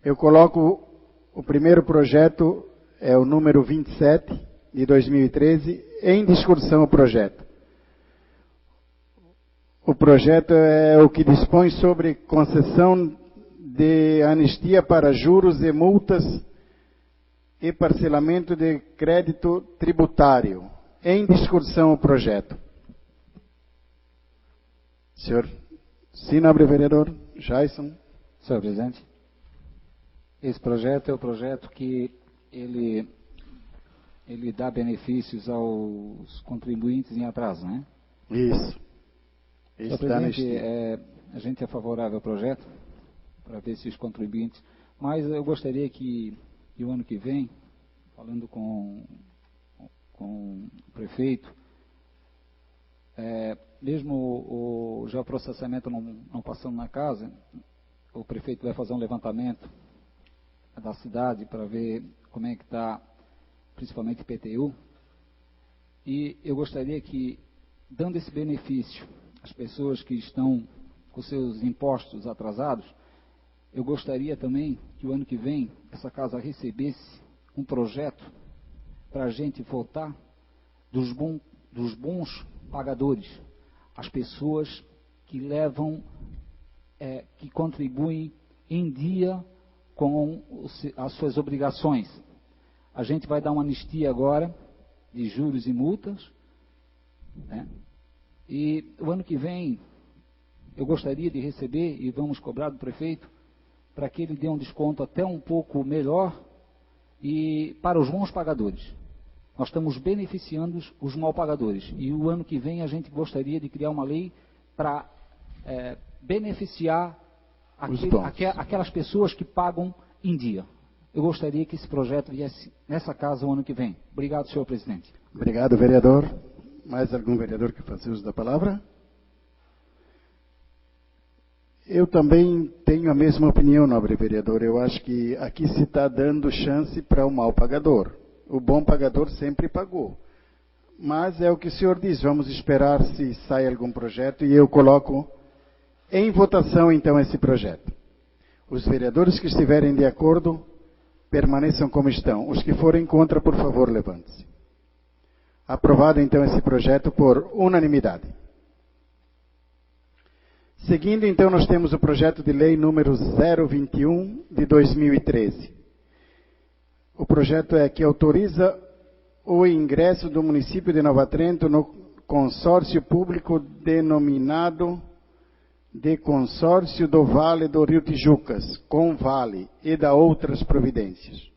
Eu coloco o primeiro projeto, é o número 27, de 2013, em discussão o projeto. O projeto é o que dispõe sobre concessão de anistia para juros e multas e parcelamento de crédito tributário. Em discussão o projeto. Senhor, sim, nobre vereador Jason. Senhor presidente, esse projeto é o projeto que ele dá benefícios aos contribuintes em atraso, né? Isso. Senhor presidente, a gente é favorável ao projeto, para ver se os contribuintes... Mas eu gostaria que o ano que vem, falando com o prefeito, mesmo já o processamento não passando na casa, o prefeito vai fazer um levantamento da cidade para ver como é que está, principalmente IPTU, e eu gostaria que, dando esse benefício às pessoas que estão com seus impostos atrasados, eu gostaria também que o ano que vem essa casa recebesse um projeto para a gente voltar dos bons pagadores, as pessoas que levam, que contribuem em dia com as suas obrigações. A gente vai dar uma anistia agora de juros e multas, né? E o ano que vem eu gostaria de receber, e vamos cobrar do prefeito, para que ele dê um desconto até um pouco melhor e para os bons pagadores. Nós estamos beneficiando os mal pagadores. E o ano que vem a gente gostaria de criar uma lei para beneficiar aquelas pessoas que pagam em dia. Eu gostaria que esse projeto viesse nessa casa o ano que vem. Obrigado, senhor presidente. Obrigado, vereador. Mais algum vereador que faça uso da palavra? Eu também tenho a mesma opinião, nobre vereador. Eu acho que aqui se está dando chance para o mal pagador. O bom pagador sempre pagou. Mas é o que o senhor diz, vamos esperar se sai algum projeto e eu coloco em votação então esse projeto. Os vereadores que estiverem de acordo, permaneçam como estão. Os que forem contra, por favor, levante-se. Aprovado então esse projeto por unanimidade. Seguindo, então, nós temos o projeto de lei número 021 de 2013. O projeto é que autoriza o ingresso do município de Nova Trento no consórcio público denominado de Consórcio do Vale do Rio Tijucas, com Vale, e da outras providências.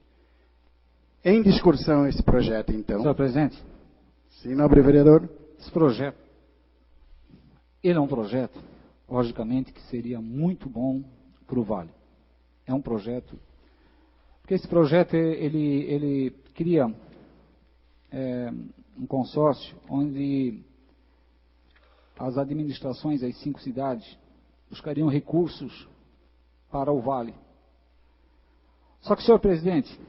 Em discussão esse projeto, então. Senhor presidente. Sim, nobre vereador. Esse projeto, ele é um projeto, logicamente, que seria muito bom para o Vale. é um projeto, porque esse projeto ele cria um consórcio onde as administrações das 5 cidades buscariam recursos para o Vale. Só que, senhor presidente,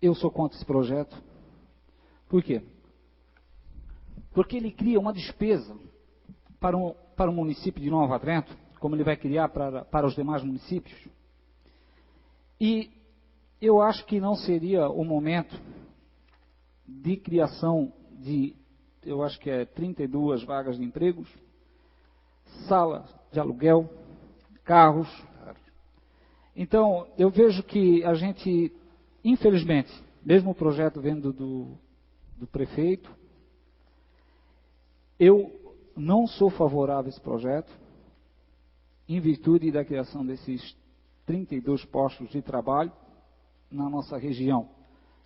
eu sou contra esse projeto. Por quê? Porque ele cria uma despesa para o município de Nova Trento, como ele vai criar para os demais municípios. E eu acho que não seria o momento de criação de, eu acho que 32 vagas de empregos, salas de aluguel, carros. Então, eu vejo que a gente, infelizmente, mesmo o projeto vindo do prefeito, eu não sou favorável a esse projeto, em virtude da criação desses 32 postos de trabalho na nossa região.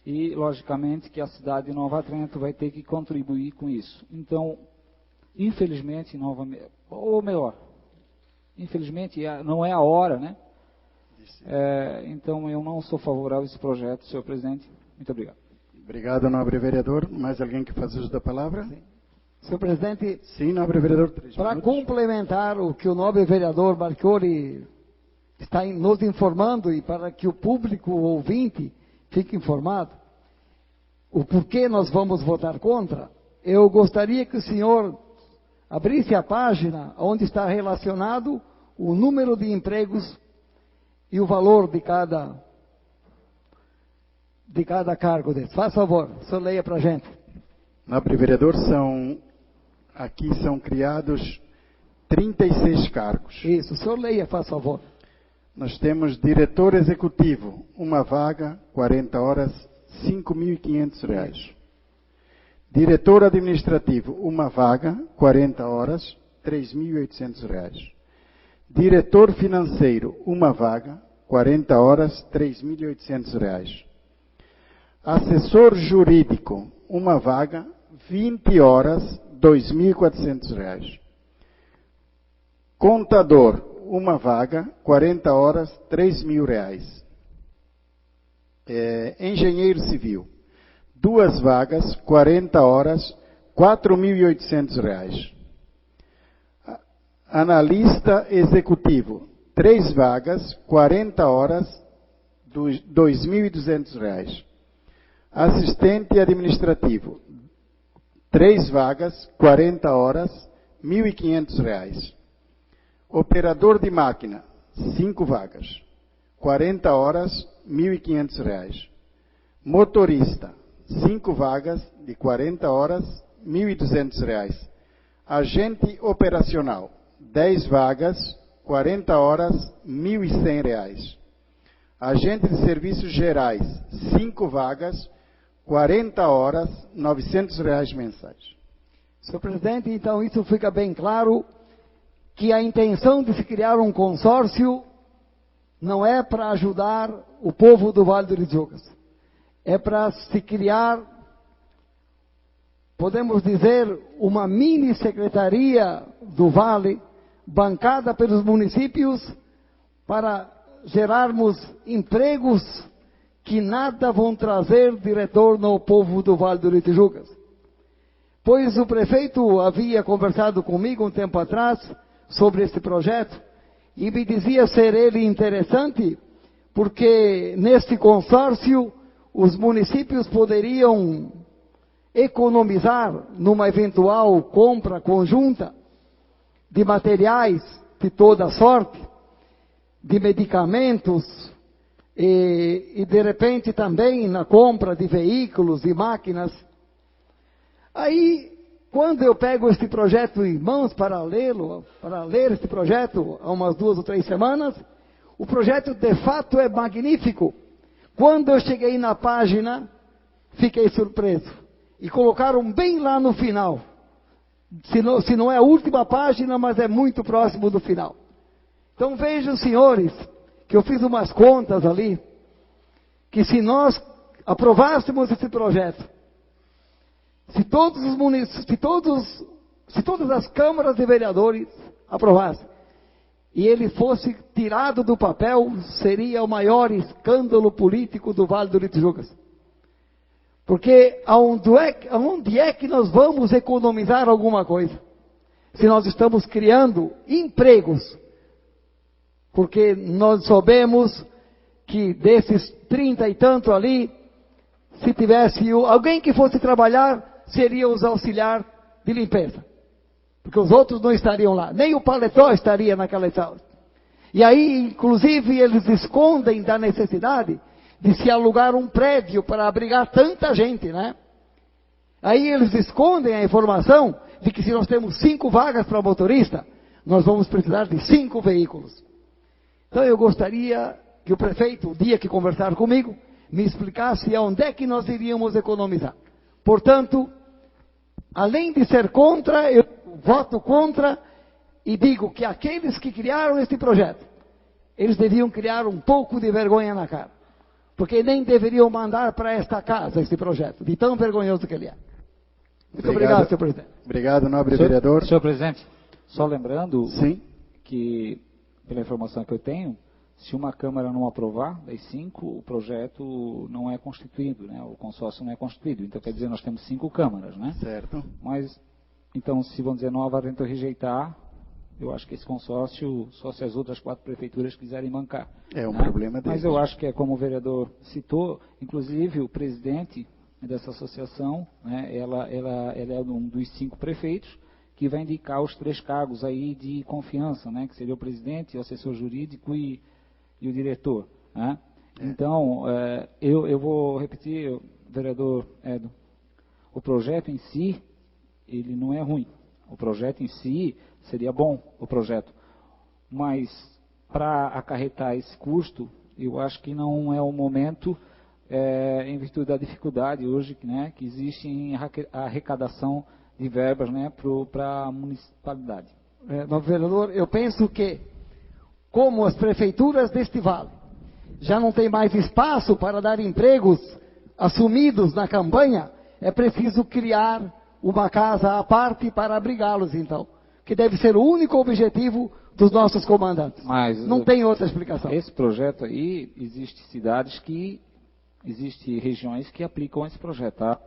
E, logicamente, que a cidade de Nova Trento vai ter que contribuir com isso. Então, infelizmente, ou melhor, infelizmente, não é a hora, né? Então, eu não sou favorável a esse projeto, senhor presidente. Muito obrigado. Obrigado, nobre vereador. Mais alguém que faz uso da palavra? Sim. Senhor presidente, sim, nobre vereador. Para complementar o que o nobre vereador Marchiori está nos informando e para que o público o ouvinte fique informado, o porquê nós vamos votar contra, eu gostaria que o senhor abrisse a página onde está relacionado o número de empregos e o valor de cada cargo desse. Faz favor, o senhor leia para a gente. Nobre vereador, aqui são criados 36 cargos. Isso, o senhor leia, faz favor. Nós temos diretor executivo, uma vaga, 40 horas, R$ 5.500. Diretor administrativo, uma vaga, 40 horas, R$ 3.800. Diretor financeiro, uma vaga, 40 horas, R$ 3.800. Assessor jurídico, uma vaga, 20 horas, R$ 2.400. Contador, uma vaga, 40 horas, R$ 3.000. Engenheiro civil, 2 vagas, 40 horas, R$ 4.800. Analista executivo, 3 vagas, 40 horas, R$ 2.200. Assistente administrativo, 3 vagas, 40 horas, R$ 1.500. Operador de máquina, 5 vagas, 40 horas, R$ 1.500. Motorista, 5 vagas de 40 horas, R$ 1.200. Agente operacional, 10 vagas, 40 horas, R$ 1.100. Agente de serviços gerais, 5 vagas, 40 horas, R$ 900 mensais. Senhor presidente, então isso fica bem claro, que a intenção de se criar um consórcio não é para ajudar o povo do Vale do Rio. É para se criar, podemos dizer, uma mini secretaria do Vale, bancada pelos municípios, para gerarmos empregos que nada vão trazer de retorno ao povo do Vale do Rio. Pois o prefeito havia conversado comigo um tempo atrás sobre este projeto e me dizia ser ele interessante, porque neste consórcio os municípios poderiam economizar numa eventual compra conjunta de materiais de toda sorte, de medicamentos e de repente também na compra de veículos e máquinas. Aí, quando eu pego este projeto em mãos para ler este projeto há umas 2 ou 3 semanas, o projeto de fato é magnífico. Quando eu cheguei na página, fiquei surpreso. E colocaram bem lá no final. Se não é a última página, mas é muito próximo do final. Então vejam, senhores, que eu fiz umas contas ali, que se nós aprovássemos esse projeto, se todas as câmaras de vereadores aprovassem, e ele fosse tirado do papel, seria o maior escândalo político do Vale do Rio Tijucas. Porque aonde é que nós vamos economizar alguma coisa? Se nós estamos criando empregos. Porque nós soubemos que desses 30 e tanto ali, se tivesse alguém que fosse trabalhar, seria os auxiliares de limpeza. Porque os outros não estariam lá. Nem o paletó estaria naquela sala. E aí, inclusive, eles escondem da necessidade de se alugar um prédio para abrigar tanta gente, né? Aí eles escondem a informação de que se nós temos 5 vagas para motorista, nós vamos precisar de 5 veículos. Então eu gostaria que o prefeito, o dia que conversar comigo, me explicasse aonde é que nós iríamos economizar. Portanto, além de ser contra, eu voto contra e digo que aqueles que criaram este projeto, eles deviam criar um pouco de vergonha na cara. Porque nem deveriam mandar para esta casa esse projeto, de tão vergonhoso que ele é. Muito obrigado, senhor presidente. Obrigado, nobre vereador. Senhor presidente, só lembrando Sim. que, pela informação que eu tenho, se uma Câmara não aprovar, das 5, o projeto não é constituído, né? O consórcio não é constituído. Então, quer dizer, nós temos 5 câmaras, né? Certo. Mas, então, se vão dizer não, a gente rejeitar, eu acho que esse consórcio, só se as outras 4 prefeituras quiserem bancar. É um né? problema deles. Mas eu acho que é como o vereador citou, inclusive o presidente dessa associação, né, ela é um dos 5 prefeitos que vai indicar os 3 cargos aí de confiança, né, que seria o presidente, o assessor jurídico e o diretor. Né? Então, eu vou repetir, vereador Edo, o projeto em si, ele não é ruim. O projeto em si seria bom, o projeto. Mas, para acarretar esse custo, eu acho que não é o momento, em virtude da dificuldade hoje, né, que existe em arrecadação de verbas, né, para a municipalidade. Vereador, eu penso que, como as prefeituras deste vale já não tem mais espaço para dar empregos assumidos na campanha, é preciso criar uma casa à parte para abrigá-los, então. Que deve ser o único objetivo dos nossos comandantes. Mas não tem outra explicação. Esse projeto aí, existe regiões que aplicam esse projeto, tá,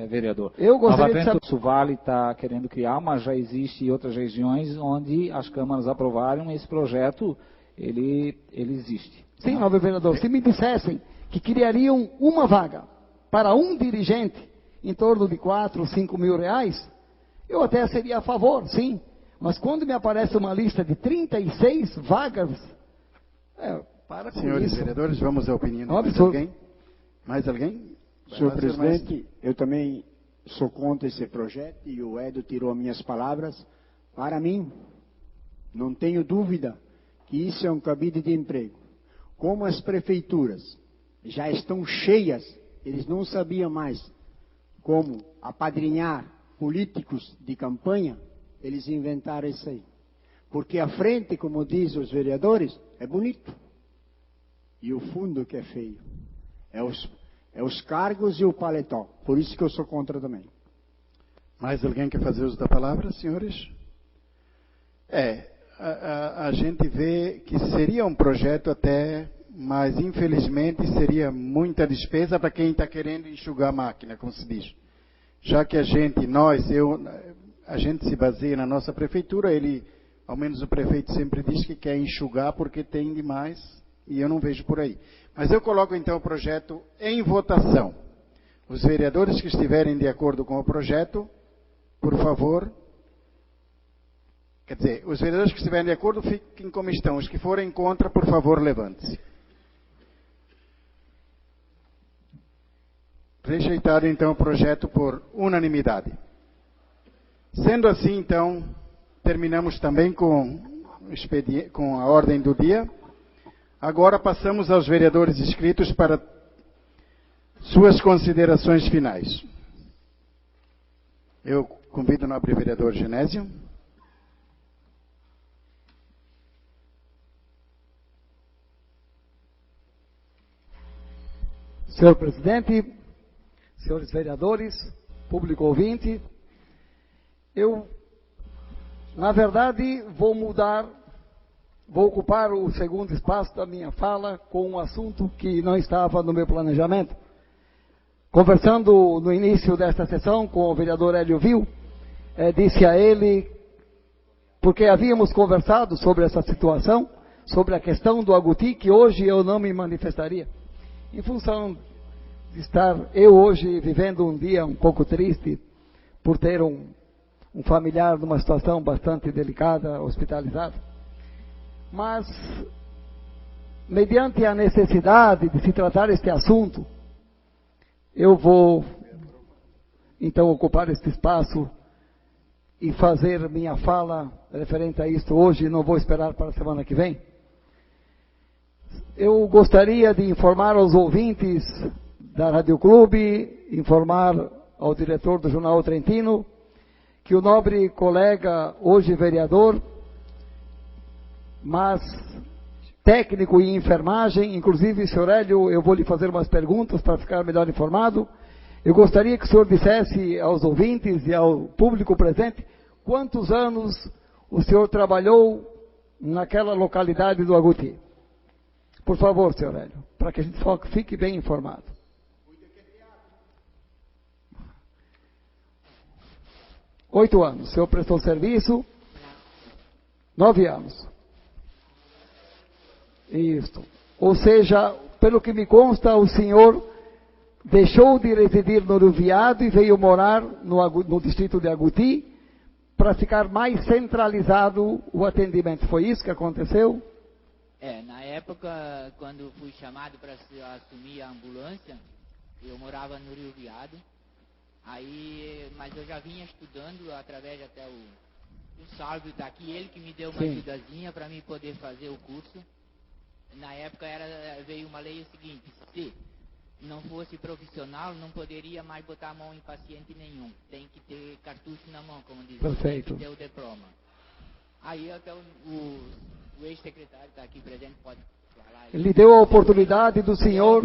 vereador? Eu gostaria de saber... O Vale está querendo criar, mas já existe outras regiões onde as câmaras aprovaram esse projeto, ele existe. Sim, nobre vereador, se me dissessem que criariam uma vaga para um dirigente em torno de 4 ou 5 mil reais, eu até seria a favor, sim. Mas quando me aparece uma lista de 36 vagas, para com Senhores isso. vereadores, vamos à opinião de mais Absurdo. alguém? Mais alguém? Senhor presidente, eu também sou contra esse projeto e o Edo tirou minhas palavras. Para mim, não tenho dúvida que isso é um cabide de emprego. Como as prefeituras já estão cheias, eles não sabiam mais como apadrinhar políticos de campanha, eles inventaram isso aí. Porque a frente, como dizem os vereadores, é bonito. E o fundo que é feio. É os cargos e o paletó. Por isso que eu sou contra também. Mais alguém quer fazer uso da palavra, senhores? A gente vê que seria um projeto até, mas infelizmente seria muita despesa para quem está querendo enxugar a máquina, como se diz. Já que a gente se baseia na nossa prefeitura, ao menos o prefeito sempre diz que quer enxugar porque tem demais, e eu não vejo por aí. Mas eu coloco então o projeto em votação. Os vereadores que estiverem de acordo com o projeto, por favor... Quer dizer, os vereadores que estiverem de acordo, fiquem como estão. Os que forem contra, por favor, levante-se. Rejeitado, então, o projeto por unanimidade. Sendo assim, então, terminamos também com a ordem do dia. Agora passamos aos vereadores inscritos para suas considerações finais. Eu convido o nobre vereador Genésio. Senhor presidente, senhores vereadores, público ouvinte, eu, na verdade, vou mudar vou ocupar o segundo espaço da minha fala com um assunto que não estava no meu planejamento. Conversando no início desta sessão com o vereador Hélio Vil, disse a ele, porque havíamos conversado sobre essa situação, sobre a questão do Agouti, que hoje eu não me manifestaria, em função de estar eu hoje vivendo um dia um pouco triste, por ter um familiar numa situação bastante delicada, hospitalizado. Mas, mediante a necessidade de se tratar este assunto, eu vou, então, ocupar este espaço e fazer minha fala referente a isto hoje, não vou esperar para a semana que vem. Eu gostaria de informar aos ouvintes da Rádio Clube, informar ao diretor do Jornal Trentino, que o nobre colega, hoje vereador, mas técnico em enfermagem, inclusive, senhor Hélio, eu vou lhe fazer umas perguntas para ficar melhor informado. Eu gostaria que o senhor dissesse aos ouvintes e ao público presente quantos anos o senhor trabalhou naquela localidade do Agouti. Por favor, senhor Hélio, para que a gente fique bem informado. 8 anos. O senhor prestou serviço? 9 anos. Isso. Ou seja, pelo que me consta, o senhor deixou de residir no Rio Viado e veio morar no distrito de Agouti para ficar mais centralizado o atendimento. Foi isso que aconteceu? Na época, quando fui chamado para assumir a ambulância, eu morava no Rio Viado. Mas eu já vinha estudando através até o Sálvio está aqui, ele que me deu uma ajudazinha para mim poder fazer o curso. Na época veio uma lei seguinte: se não fosse profissional, não poderia mais botar a mão em paciente nenhum. Tem que ter cartucho na mão, como dizia. Perfeito. Tem que ter o diploma. Aí até o ex-secretário está aqui presente, pode falar. Ele deu a oportunidade do senhor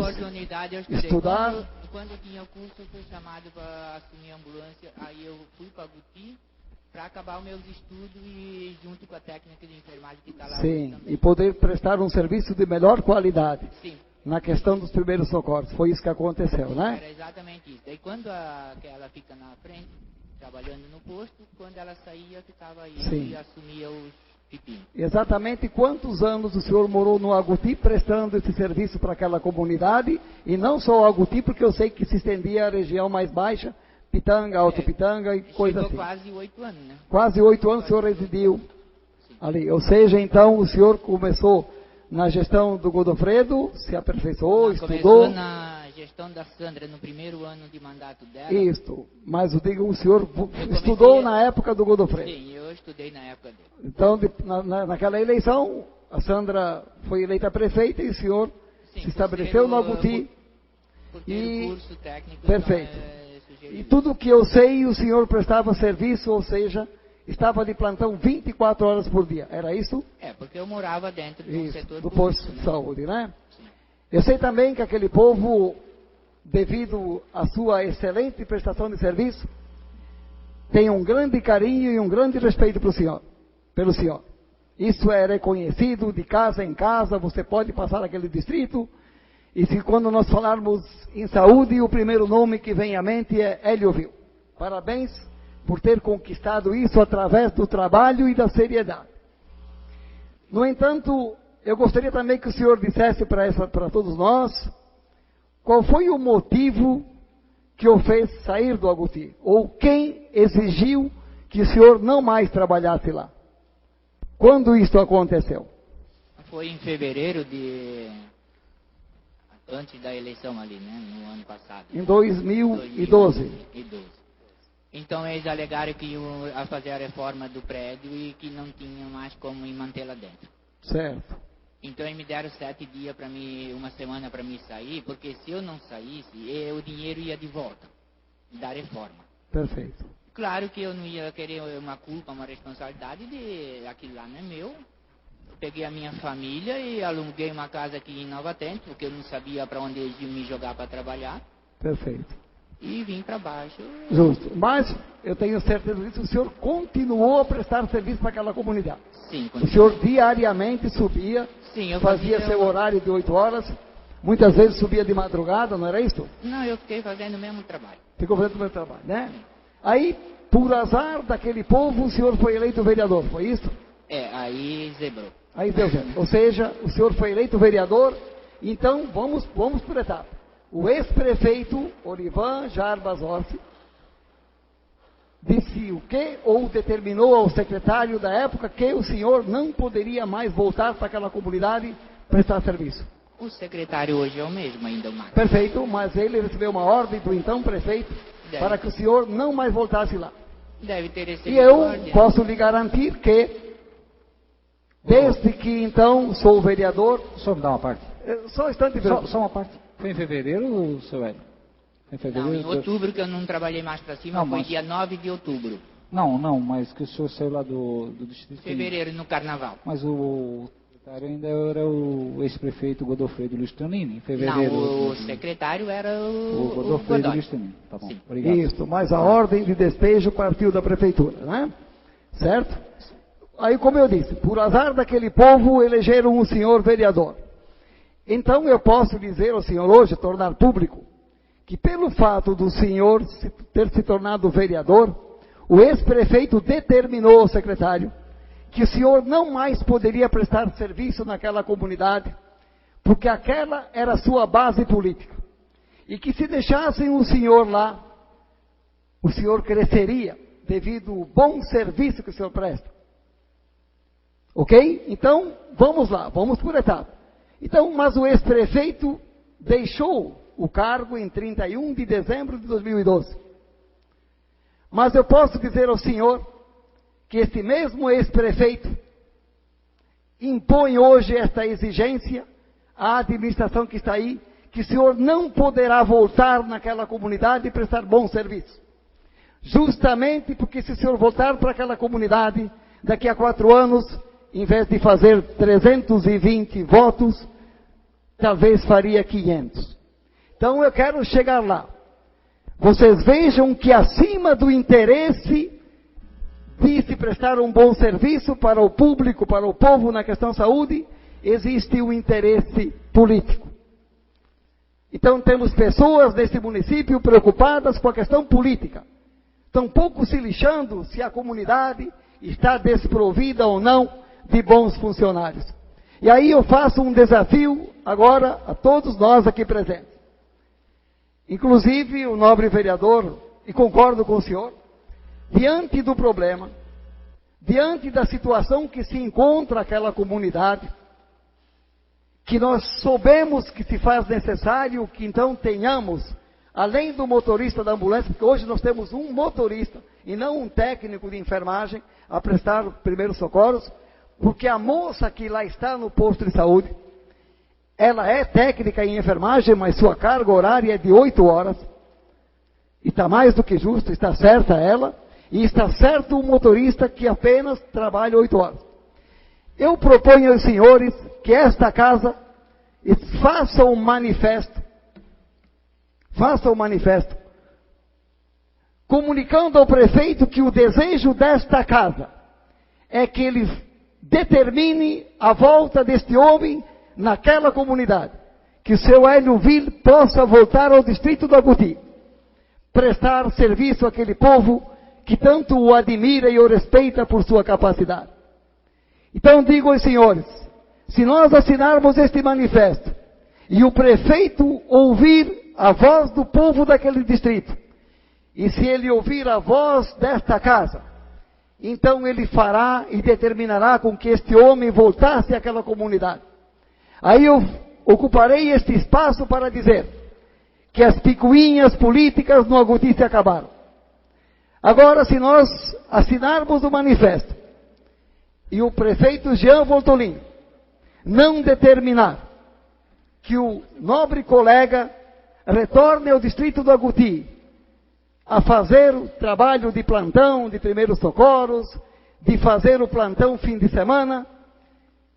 estudar. Quando eu tinha o curso, eu fui chamado para assumir a ambulância. Aí eu fui para Agouti para acabar os meus estudos e junto com a técnica de enfermagem que está lá. Sim, e poder prestar um serviço de melhor qualidade. Sim. Na questão dos primeiros socorros. Foi isso que aconteceu, né? Era exatamente isso. Daí quando ela fica na frente, trabalhando no posto, quando ela saía, ficava aí e assumia os pepinos. Exatamente quantos anos o senhor morou no Agouti prestando esse serviço para aquela comunidade? E não só o Agouti, porque eu sei que se estendia a região mais baixa, Pitanga, Alto Pitanga e coisa assim. Quase 8 anos, né? Quase 8 anos o senhor residiu ali. Ou seja, então, o senhor começou na gestão do Godofredo, se aperfeiçoou, estudou. Começou na gestão da Sandra, no primeiro ano de mandato dela. Isso, mas eu digo, o senhor estudou na época do Godofredo. Sim, eu estudei na época dele. Então, naquela eleição, a Sandra foi eleita prefeita e o senhor se estabeleceu no Agouti. E curso técnico. Perfeito. E tudo que eu sei, o senhor prestava serviço, ou seja, estava de plantão 24 horas por dia. Era isso? Porque eu morava dentro do setor do público, posto de saúde, né? Sim. Eu sei também que aquele povo, devido à sua excelente prestação de serviço, tem um grande carinho e um grande respeito pelo senhor. Isso é reconhecido de casa em casa, você pode passar aquele distrito, e se quando nós falarmos em saúde, o primeiro nome que vem à mente é Hélio Vil. Parabéns por ter conquistado isso através do trabalho e da seriedade. No entanto, eu gostaria também que o senhor dissesse para todos nós, qual foi o motivo que o fez sair do Agouti? Ou quem exigiu que o senhor não mais trabalhasse lá? Quando isso aconteceu? Foi em fevereiro antes da eleição ali, né? No ano passado. Em 2012. Então eles alegaram que iam a fazer a reforma do prédio e que não tinham mais como manter lá dentro. Certo. Então eles me deram 7 dias para mim, uma semana para mim sair, porque se eu não saísse, o dinheiro ia de volta da reforma. Perfeito. Claro que eu não ia querer uma culpa, uma responsabilidade de aquilo lá não é meu. Eu peguei a minha família e aluguei uma casa aqui em Nova Tente, porque eu não sabia para onde eles iam me jogar para trabalhar. Perfeito. e vim para baixo. Justo. Mas eu tenho certeza disso, o senhor continuou a prestar serviço para aquela comunidade. Sim, O senhor diariamente subia, Sim, eu fazia seu horário de 8 horas, muitas vezes subia de madrugada, não era isso? Não, eu fiquei fazendo o mesmo trabalho. Ficou fazendo o meu trabalho, né? Aí, por azar daquele povo, o senhor foi eleito vereador, foi isso? Aí zebrou. Aí deu certo. Ou seja, o senhor foi eleito vereador, então vamos por etapa. O ex-prefeito Orivan Jarbas Orsi disse o quê? Ou determinou ao secretário da época que o senhor não poderia mais voltar para aquela comunidade prestar serviço. O secretário hoje é o mesmo, ainda o Marcos. Perfeito, mas ele recebeu uma ordem do então prefeito para que o senhor não mais voltasse lá. Deve ter recebido E eu ordem. posso lhe garantir que, desde que então sou vereador... Só me dá uma parte. Só um instante, vereador. Só uma parte. Foi em fevereiro, seu Hélio? Foi em fevereiro? Não, em outubro, que eu não trabalhei mais para cima, Não, foi mas- dia 9 de outubro. Não, mas que o senhor saiu lá do distrito. Fevereiro, no carnaval. Mas o secretário ainda era o ex-prefeito Godofredo Luiz Tonini, em fevereiro. Não, o secretário era O o Godofredo Godoy. Luiz Tonini. Tá bom, Sim. obrigado. Isso, mas a ordem de despejo partiu da prefeitura, né? Certo? Aí, como eu disse, por azar daquele povo, elegeram um senhor vereador. Então, eu posso dizer ao senhor hoje, tornar público, que pelo fato do senhor ter se tornado vereador, o ex-prefeito determinou ao secretário que o senhor não mais poderia prestar serviço naquela comunidade, porque aquela era a sua base política. E que se deixassem o senhor lá, o senhor cresceria devido ao bom serviço que o senhor presta. Ok? Então, vamos lá, vamos por etapa. Então, mas o ex-prefeito deixou o cargo em 31 de dezembro de 2012. Mas eu posso dizer ao senhor que este mesmo ex-prefeito impõe hoje esta exigência à administração que está aí, que o senhor não poderá voltar naquela comunidade e prestar bom serviço. Justamente porque se o senhor voltar para aquela comunidade, daqui a 4 anos, em vez de fazer 320 votos, talvez faria 500. Então eu quero chegar lá. Vocês vejam que acima do interesse de se prestar um bom serviço para o público, para o povo na questão saúde, existe o interesse político. Então temos pessoas nesse município preocupadas com a questão política. Estão pouco se lixando se a comunidade está desprovida ou não de bons funcionários. E aí eu faço um desafio agora a todos nós aqui presentes. Inclusive o nobre vereador, e concordo com o senhor, diante do problema, diante da situação que se encontra aquela comunidade, que nós soubemos que se faz necessário que então tenhamos, além do motorista da ambulância, porque hoje nós temos um motorista e não um técnico de enfermagem a prestar primeiros socorros, porque a moça que lá está no posto de saúde, ela é técnica em enfermagem, mas sua carga horária é de 8 horas, e está mais do que justo, está certa ela, e está certo o motorista que apenas trabalha 8 horas. Eu proponho aos senhores que esta casa faça um manifesto, comunicando ao prefeito que o desejo desta casa é que ele determine a volta deste homem naquela comunidade, que o seu Hélio Ville possa voltar ao distrito do Agouti, prestar serviço àquele povo que tanto o admira e o respeita por sua capacidade. Então digo aos senhores, se nós assinarmos este manifesto e o prefeito ouvir a voz do povo daquele distrito, e se ele ouvir a voz desta casa, então ele fará e determinará com que este homem voltasse àquela comunidade. Aí eu ocuparei este espaço para dizer que as picuinhas políticas no Agouti se acabaram. Agora, se nós assinarmos o manifesto e o prefeito Jean Voltolin não determinar que o nobre colega retorne ao distrito do Agouti a fazer o trabalho de plantão, de primeiros socorros, de fazer o plantão fim de semana,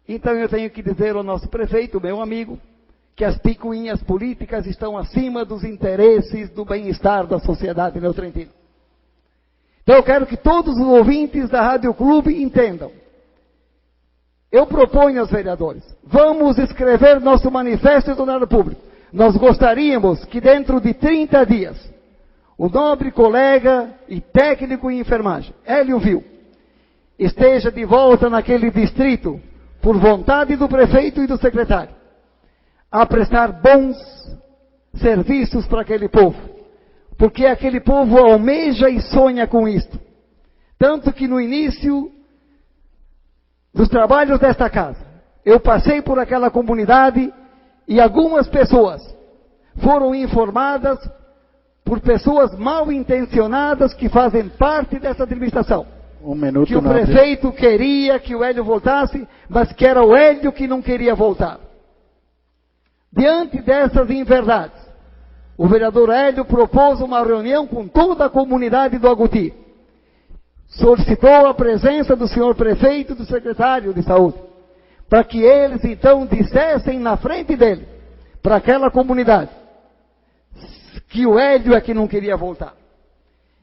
então eu tenho que dizer ao nosso prefeito, meu amigo, que as picuinhas políticas estão acima dos interesses do bem-estar da sociedade neotrentina. Então eu quero que todos os ouvintes da Rádio Clube entendam. Eu proponho aos vereadores, vamos escrever nosso manifesto do ordenado público. Nós gostaríamos que dentro de 30 dias, o nobre colega e técnico em enfermagem, Hélio Vil, esteja de volta naquele distrito, por vontade do prefeito e do secretário, a prestar bons serviços para aquele povo. Porque aquele povo almeja e sonha com isto. Tanto que no início dos trabalhos desta casa, eu passei por aquela comunidade e algumas pessoas foram informadas por pessoas mal intencionadas que fazem parte dessa administração. Que o prefeito queria que o Hélio voltasse, mas que era o Hélio que não queria voltar. Diante dessas inverdades, o vereador Hélio propôs uma reunião com toda a comunidade do Agouti. Solicitou a presença do senhor prefeito e do secretário de saúde, para que eles então dissessem na frente dele, para aquela comunidade, que o Hélio é que não queria voltar.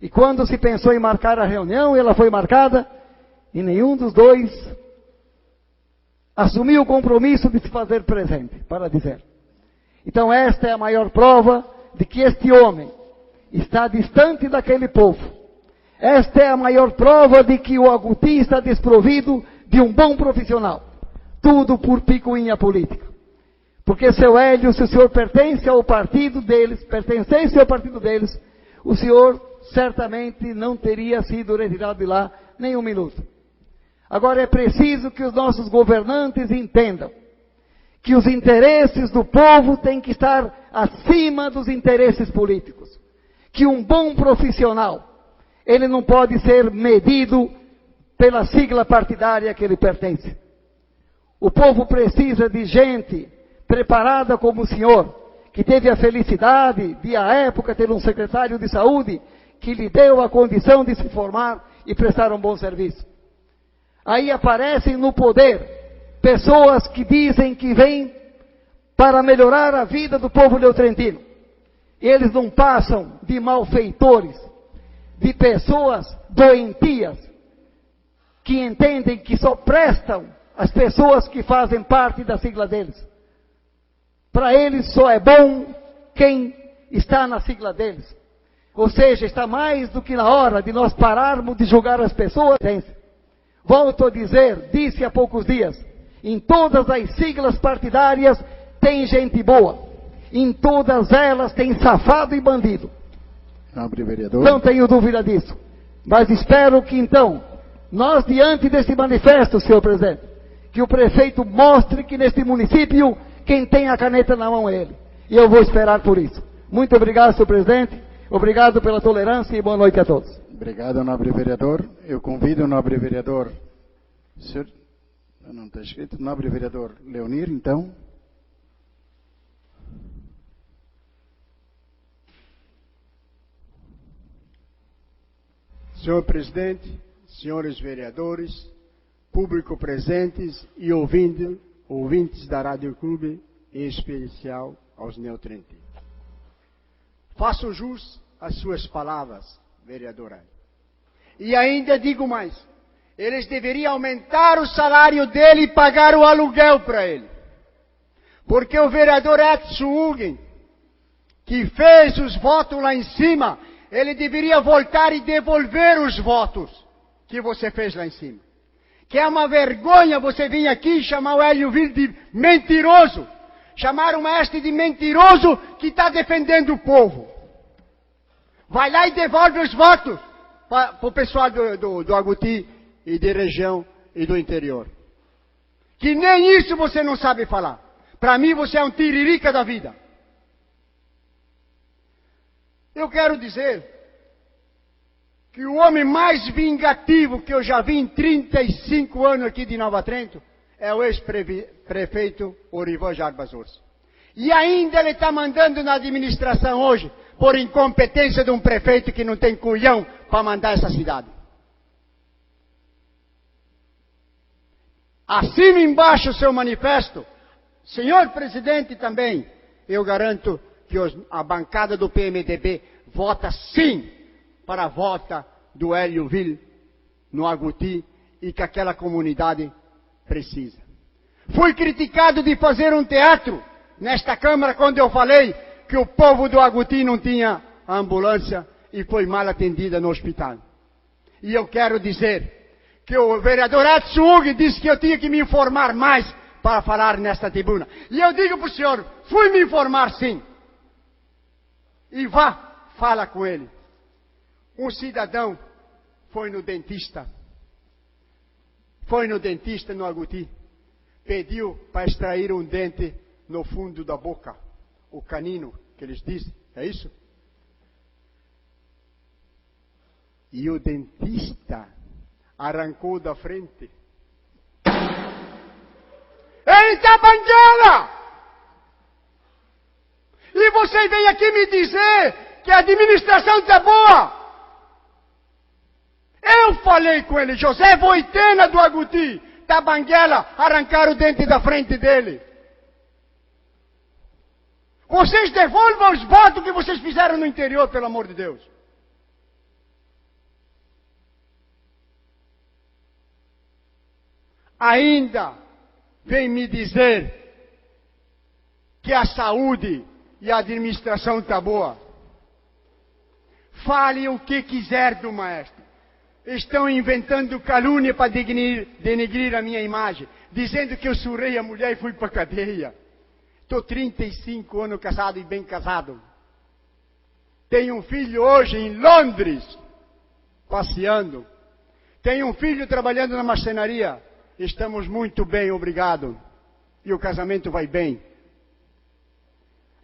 E quando se pensou em marcar a reunião, ela foi marcada, e nenhum dos dois assumiu o compromisso de se fazer presente, para dizer. Então esta é a maior prova de que este homem está distante daquele povo. Esta é a maior prova de que o Agouti está desprovido de um bom profissional. Tudo por picuinha política. Porque seu Hélio, se o senhor pertence ao partido deles, pertencesse ao partido deles, o senhor certamente não teria sido retirado de lá nem um minuto. Agora é preciso que os nossos governantes entendam que os interesses do povo têm que estar acima dos interesses políticos. Que um bom profissional, ele não pode ser medido pela sigla partidária que ele pertence. O povo precisa de gente preparada como o senhor, que teve a felicidade de, à época, ter um secretário de saúde que lhe deu a condição de se formar e prestar um bom serviço. Aí aparecem no poder pessoas que dizem que vêm para melhorar a vida do povo neotrentino. Eles não passam de malfeitores, de pessoas doentias, que entendem que só prestam as pessoas que fazem parte da sigla deles. Para eles só é bom quem está na sigla deles. Ou seja, está mais do que na hora de nós pararmos de julgar as pessoas. Volto a dizer, disse há poucos dias, em todas as siglas partidárias tem gente boa. Em todas elas tem safado e bandido. Nobre vereador. Não tenho dúvida disso. Mas espero que então, nós diante desse manifesto, senhor presidente, que o prefeito mostre que neste município, quem tem a caneta na mão é ele. E eu vou esperar por isso. Muito obrigado, senhor presidente. Obrigado pela tolerância e boa noite a todos. Obrigado, nobre vereador. Eu convido o nobre vereador... Senhor... Não está escrito. Nobre vereador Leonir, então. Senhor presidente, senhores vereadores, público presentes e ouvintes da Rádio Clube, em especial aos neotrentinos. Faço jus às suas palavras, vereadora. E ainda digo mais, eles deveriam aumentar o salário dele e pagar o aluguel para ele. Porque o vereador Edson Hugen, que fez os votos lá em cima, ele deveria voltar e devolver os votos que você fez lá em cima. Que é uma vergonha você vir aqui e chamar o Hélio Vil de mentiroso. Chamar o mestre de mentiroso que está defendendo o povo. Vai lá e devolve os votos para o pessoal do Agouti e de região e do interior. Que nem isso você não sabe falar. Para mim você é um tiririca da vida. Eu quero dizer que o homem mais vingativo que eu já vi em 35 anos aqui de Nova Trento é o ex-prefeito Orivan Jarbas Urso. E ainda ele está mandando na administração hoje, por incompetência de um prefeito que não tem culhão para mandar essa cidade. Assine embaixo o seu manifesto, Senhor presidente também, eu garanto que a bancada do PMDB vota sim para a volta do Hélio Vil no Agouti e que aquela comunidade precisa. Fui criticado de fazer um teatro nesta Câmara quando eu falei que o povo do Agouti não tinha ambulância e foi mal atendida no hospital. E eu quero dizer que o vereador Edson Hugo disse que eu tinha que me informar mais para falar nesta tribuna. E eu digo para o senhor, fui me informar sim. E vá, fala com ele. Um cidadão foi no dentista no Agouti, pediu para extrair um dente no fundo da boca, o canino, que eles dizem, é isso? E o dentista arrancou da frente. Eita, banguela! E você vem aqui me dizer que a administração está boa? Eu falei com ele, José Voitena do Agouti, da Banguela, arrancar o dente da frente dele. Vocês devolvam os votos que vocês fizeram no interior, pelo amor de Deus. Ainda vem me dizer que a saúde e a administração está boa. Fale o que quiser do maestro. Estão inventando calúnia para denegrir a minha imagem, dizendo que eu surrei a mulher e fui para a cadeia. Estou 35 anos casado e bem casado. Tenho um filho hoje em Londres, passeando. Tenho um filho trabalhando na marcenaria. Estamos muito bem, obrigado. E o casamento vai bem.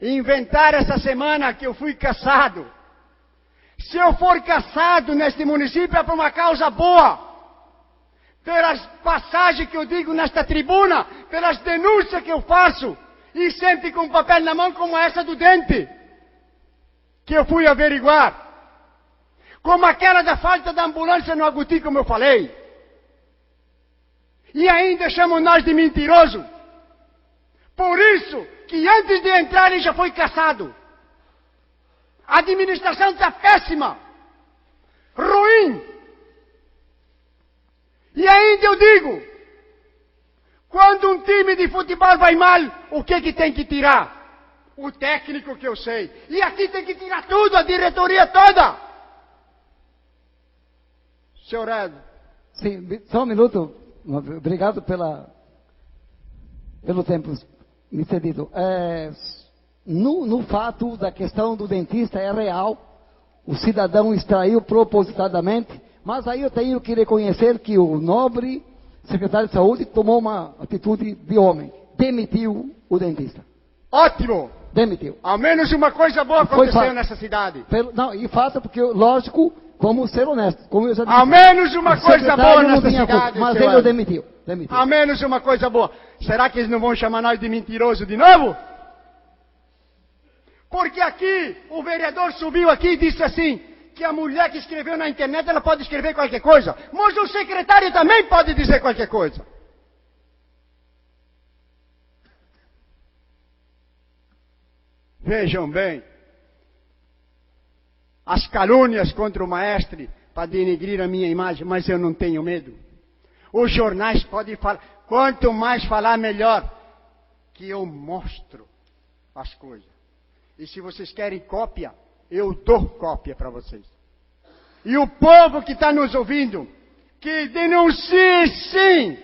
Inventaram essa semana que eu fui caçado. Se eu for caçado neste município é por uma causa boa. Pelas passagens que eu digo nesta tribuna, pelas denúncias que eu faço, e sempre com papel na mão como essa do dente, que eu fui averiguar. Como aquela da falta da ambulância no Agouti, como eu falei. E ainda chamam nós de mentiroso. Por isso que antes de entrar ele já foi caçado. A administração está péssima, ruim. E ainda eu digo, quando um time de futebol vai mal, o que tem que tirar? O técnico, que eu sei. E aqui tem que tirar tudo, a diretoria toda. Senhor Ed. Sim, só um minuto. Obrigado pelo tempo me cedido. No fato da questão do dentista é real, o cidadão extraiu propositadamente, mas aí eu tenho que reconhecer que o nobre secretário de saúde tomou uma atitude de homem, demitiu o dentista. Ótimo! Demitiu. Ao menos uma coisa boa aconteceu nessa cidade. Não, e fato porque, lógico, vamos ser honestos, como eu já disse. Ao menos uma coisa boa nessa cidade. Mas ele o demitiu. Ao menos uma coisa boa. Será que eles não vão chamar nós de mentiroso de novo? Porque aqui, o vereador subiu aqui e disse assim, que a mulher que escreveu na internet, ela pode escrever qualquer coisa, mas o secretário também pode dizer qualquer coisa. Vejam bem, as calúnias contra o maestre para denegrir a minha imagem, mas eu não tenho medo. Os jornais podem falar, quanto mais falar, melhor, que eu mostro as coisas. E se vocês querem cópia, eu dou cópia para vocês. E o povo que está nos ouvindo, que denuncie sim.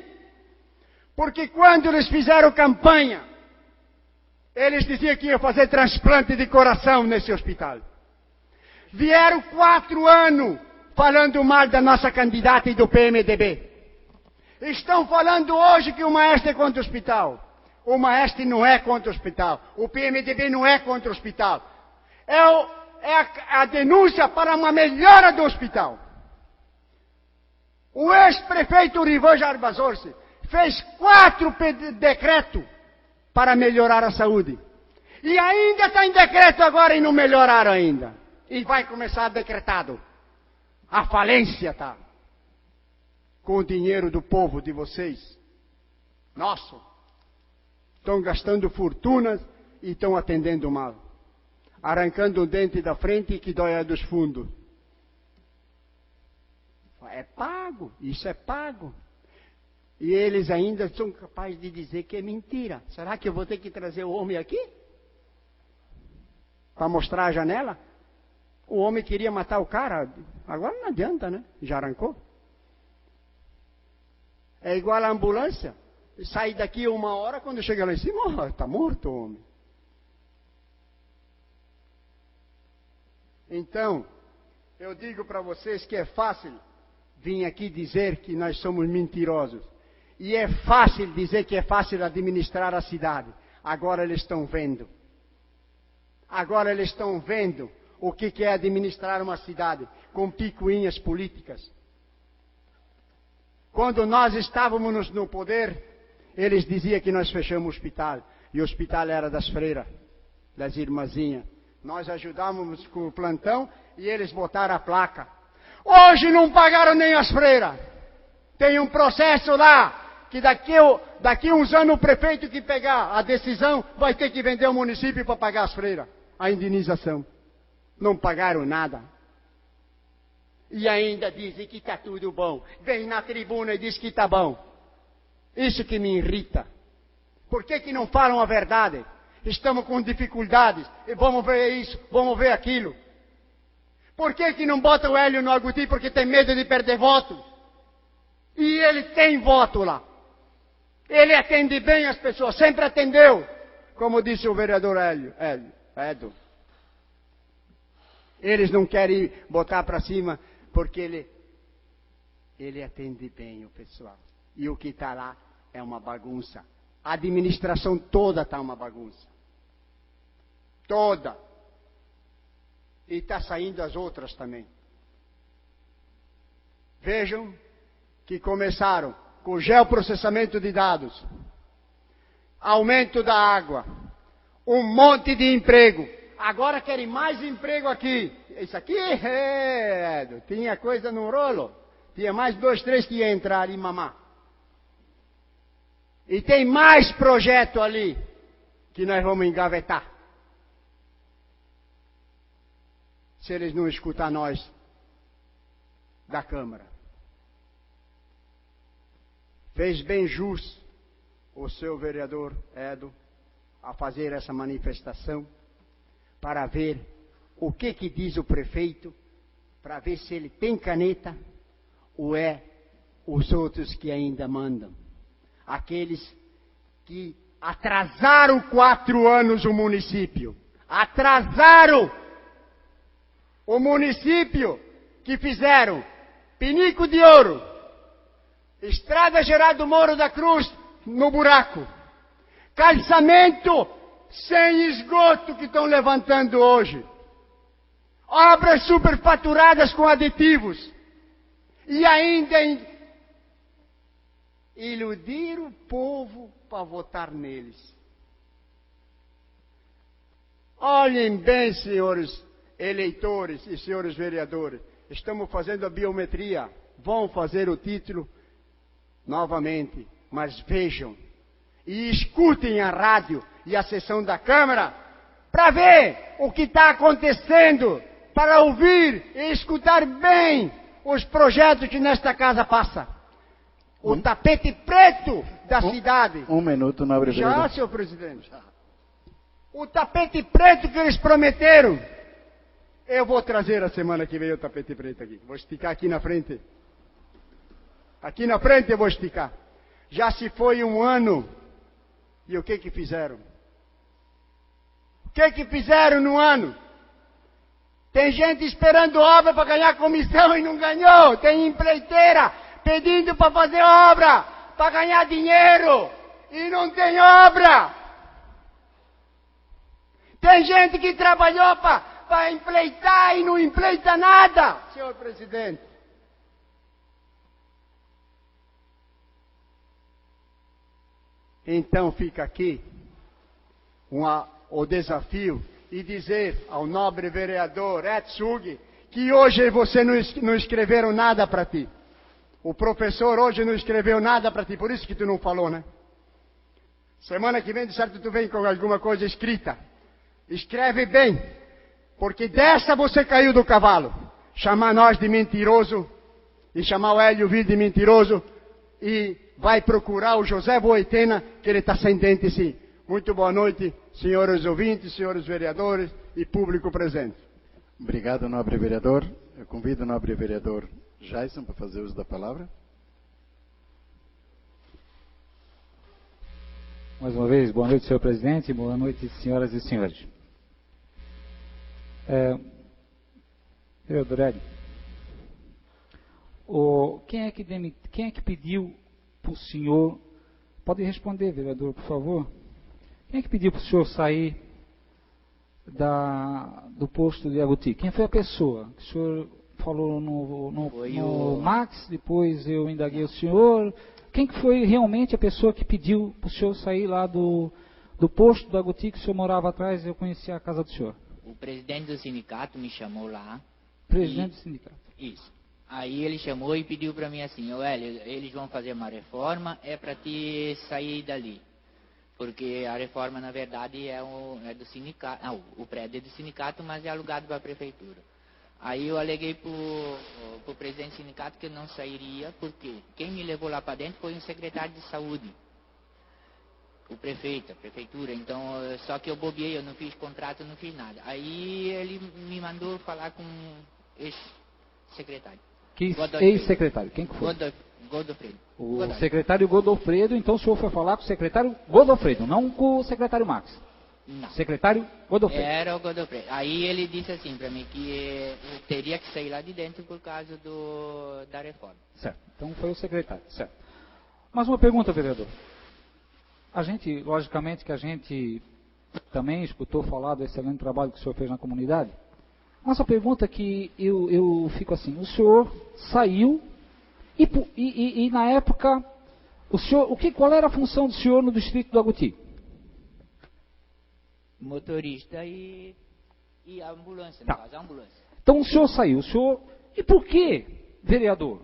Porque quando eles fizeram campanha, eles diziam que iam fazer transplante de coração nesse hospital. Vieram 4 anos falando mal da nossa candidata e do PMDB. Estão falando hoje que o maestro é contra o hospital. O maestro não é contra o hospital. O PMDB não é contra o hospital. É a denúncia para uma melhora do hospital. O ex-prefeito Rivan Jarbazorce fez 4 decretos para melhorar a saúde. E ainda está em decreto agora e não melhoraram ainda. E vai começar decretado. A falência está. Com o dinheiro do povo de vocês. Nosso. estão gastando fortunas e estão atendendo mal. Arrancando o dente da frente que dói a dos fundos. É pago, isso é pago. E eles ainda são capazes de dizer que é mentira. Será que eu vou ter que trazer o homem aqui? Para mostrar a janela? O homem queria matar o cara, agora não adianta, né? Já arrancou. É igual a ambulância. Sai daqui 1 hora, quando chega lá em cima, está morto o homem. Então, eu digo para vocês que é fácil vir aqui dizer que nós somos mentirosos. E é fácil dizer que é fácil administrar a cidade. Agora eles estão vendo. Agora eles estão vendo o que é administrar uma cidade com picuinhas políticas. Quando nós estávamos no poder, eles diziam que nós fechamos o hospital. E o hospital era das freiras, das irmãzinhas. Nós ajudávamos com o plantão e eles botaram a placa. Hoje não pagaram nem as freiras. Tem um processo lá, que daqui uns anos o prefeito que pegar a decisão vai ter que vender o município para pagar as freiras. A indenização. Não pagaram nada. E ainda dizem que está tudo bom. Vem na tribuna e diz que está bom. Isso que me irrita. Por que não falam a verdade? Estamos com dificuldades. E vamos ver isso, vamos ver aquilo. Por que não bota o Hélio no Agutí? Porque tem medo de perder voto. E ele tem voto lá. Ele atende bem as pessoas, sempre atendeu. Como disse o vereador Edo. Eles não querem botar para cima porque ele atende bem o pessoal. E o que está lá é uma bagunça. A administração toda está uma bagunça. Toda. E está saindo as outras também. Vejam que começaram com geoprocessamento de dados, aumento da água, um monte de emprego. Agora querem mais emprego aqui. Isso aqui tinha coisa no rolo. Tinha mais 2, 3 que iam entrar e mamar. E tem mais projeto ali que nós vamos engavetar. Se eles não escutar nós da Câmara. Fez bem jus o seu vereador Edo a fazer essa manifestação para ver o que diz o prefeito, para ver se ele tem caneta ou é os outros que ainda mandam. Aqueles que atrasaram 4 anos o município. Atrasaram o município que fizeram Pinico de Ouro, Estrada Gerardo Moro da Cruz, no buraco. Calçamento sem esgoto que estão levantando hoje. Obras superfaturadas com aditivos. E ainda iludir o povo para votar neles. Olhem bem, senhores eleitores e senhores vereadores. Estamos fazendo a biometria. Vão fazer o título novamente. Mas vejam e escutem a rádio e a sessão da Câmara para ver o que está acontecendo, para ouvir e escutar bem os projetos que nesta casa passa. O tapete preto da cidade. 1 minuto, nobre vereador. Já, senhor presidente. O tapete preto que eles prometeram. Eu vou trazer a semana que vem o tapete preto aqui. Vou esticar aqui na frente. Aqui na frente eu vou esticar. Já se foi 1 ano. E o que fizeram? O que fizeram no ano? Tem gente esperando obra para ganhar comissão e não ganhou. Tem empreiteira pedindo para fazer obra, para ganhar dinheiro. E não tem obra. Tem gente que trabalhou para empreitar e não empleita nada, senhor presidente. Então fica aqui o desafio e dizer ao nobre vereador Etsug que hoje você não escreveram nada para ti. O professor hoje não escreveu nada para ti, por isso que tu não falou, né? Semana que vem, de certo, tu vem com alguma coisa escrita. Escreve bem, porque dessa você caiu do cavalo. Chamar nós de mentiroso, e chamar o Hélio Ville de mentiroso, e vai procurar o José Boitena, que ele está sem dente sim. Muito boa noite, senhores ouvintes, senhores vereadores e público presente. Obrigado, nobre vereador. Eu convido o nobre vereador Jason para fazer uso da palavra. Mais uma vez, boa noite, senhor presidente, boa noite, senhoras e senhores. Vereador Hélio, quem é que pediu para o senhor, pode responder, vereador, por favor, quem é que pediu para o senhor sair do posto de Agouti? Quem foi a pessoa? O senhor falou no Max, depois eu indaguei o senhor. Quem que foi realmente a pessoa que pediu para o senhor sair lá do posto do Agouti que o senhor morava atrás? Eu conhecia a casa do senhor. O presidente do sindicato me chamou lá. Presidente do sindicato. Isso. Aí ele chamou e pediu para mim assim, Hélio, eles vão fazer uma reforma, é para te sair dali. Porque a reforma, na verdade, é do sindicato. Não, o prédio é do sindicato, mas é alugado para a prefeitura. Aí eu aleguei para o presidente do sindicato que eu não sairia, porque quem me levou lá para dentro foi um secretário de saúde. O prefeito, a prefeitura. Então, só que eu bobeei, eu não fiz contrato, não fiz nada. Aí ele me mandou falar com ex-secretário. Que ex-secretário? Quem que foi? Godofredo. O secretário Godofredo, então o senhor foi falar com o secretário Godofredo, não com o secretário Max. Não. Secretário Godofredo. Era o Godofredo. Aí ele disse assim para mim que eu teria que sair lá de dentro por causa da reforma. Certo. Então foi o secretário, certo. Mas uma pergunta, vereador. Logicamente que a gente também escutou falar do excelente trabalho que o senhor fez na comunidade. Mas a pergunta que eu fico assim, o senhor saiu e na época, qual era a função do senhor no distrito do Agouti? Motorista e a ambulância, tá. No caso, a ambulância. Então o senhor saiu, e por que, vereador?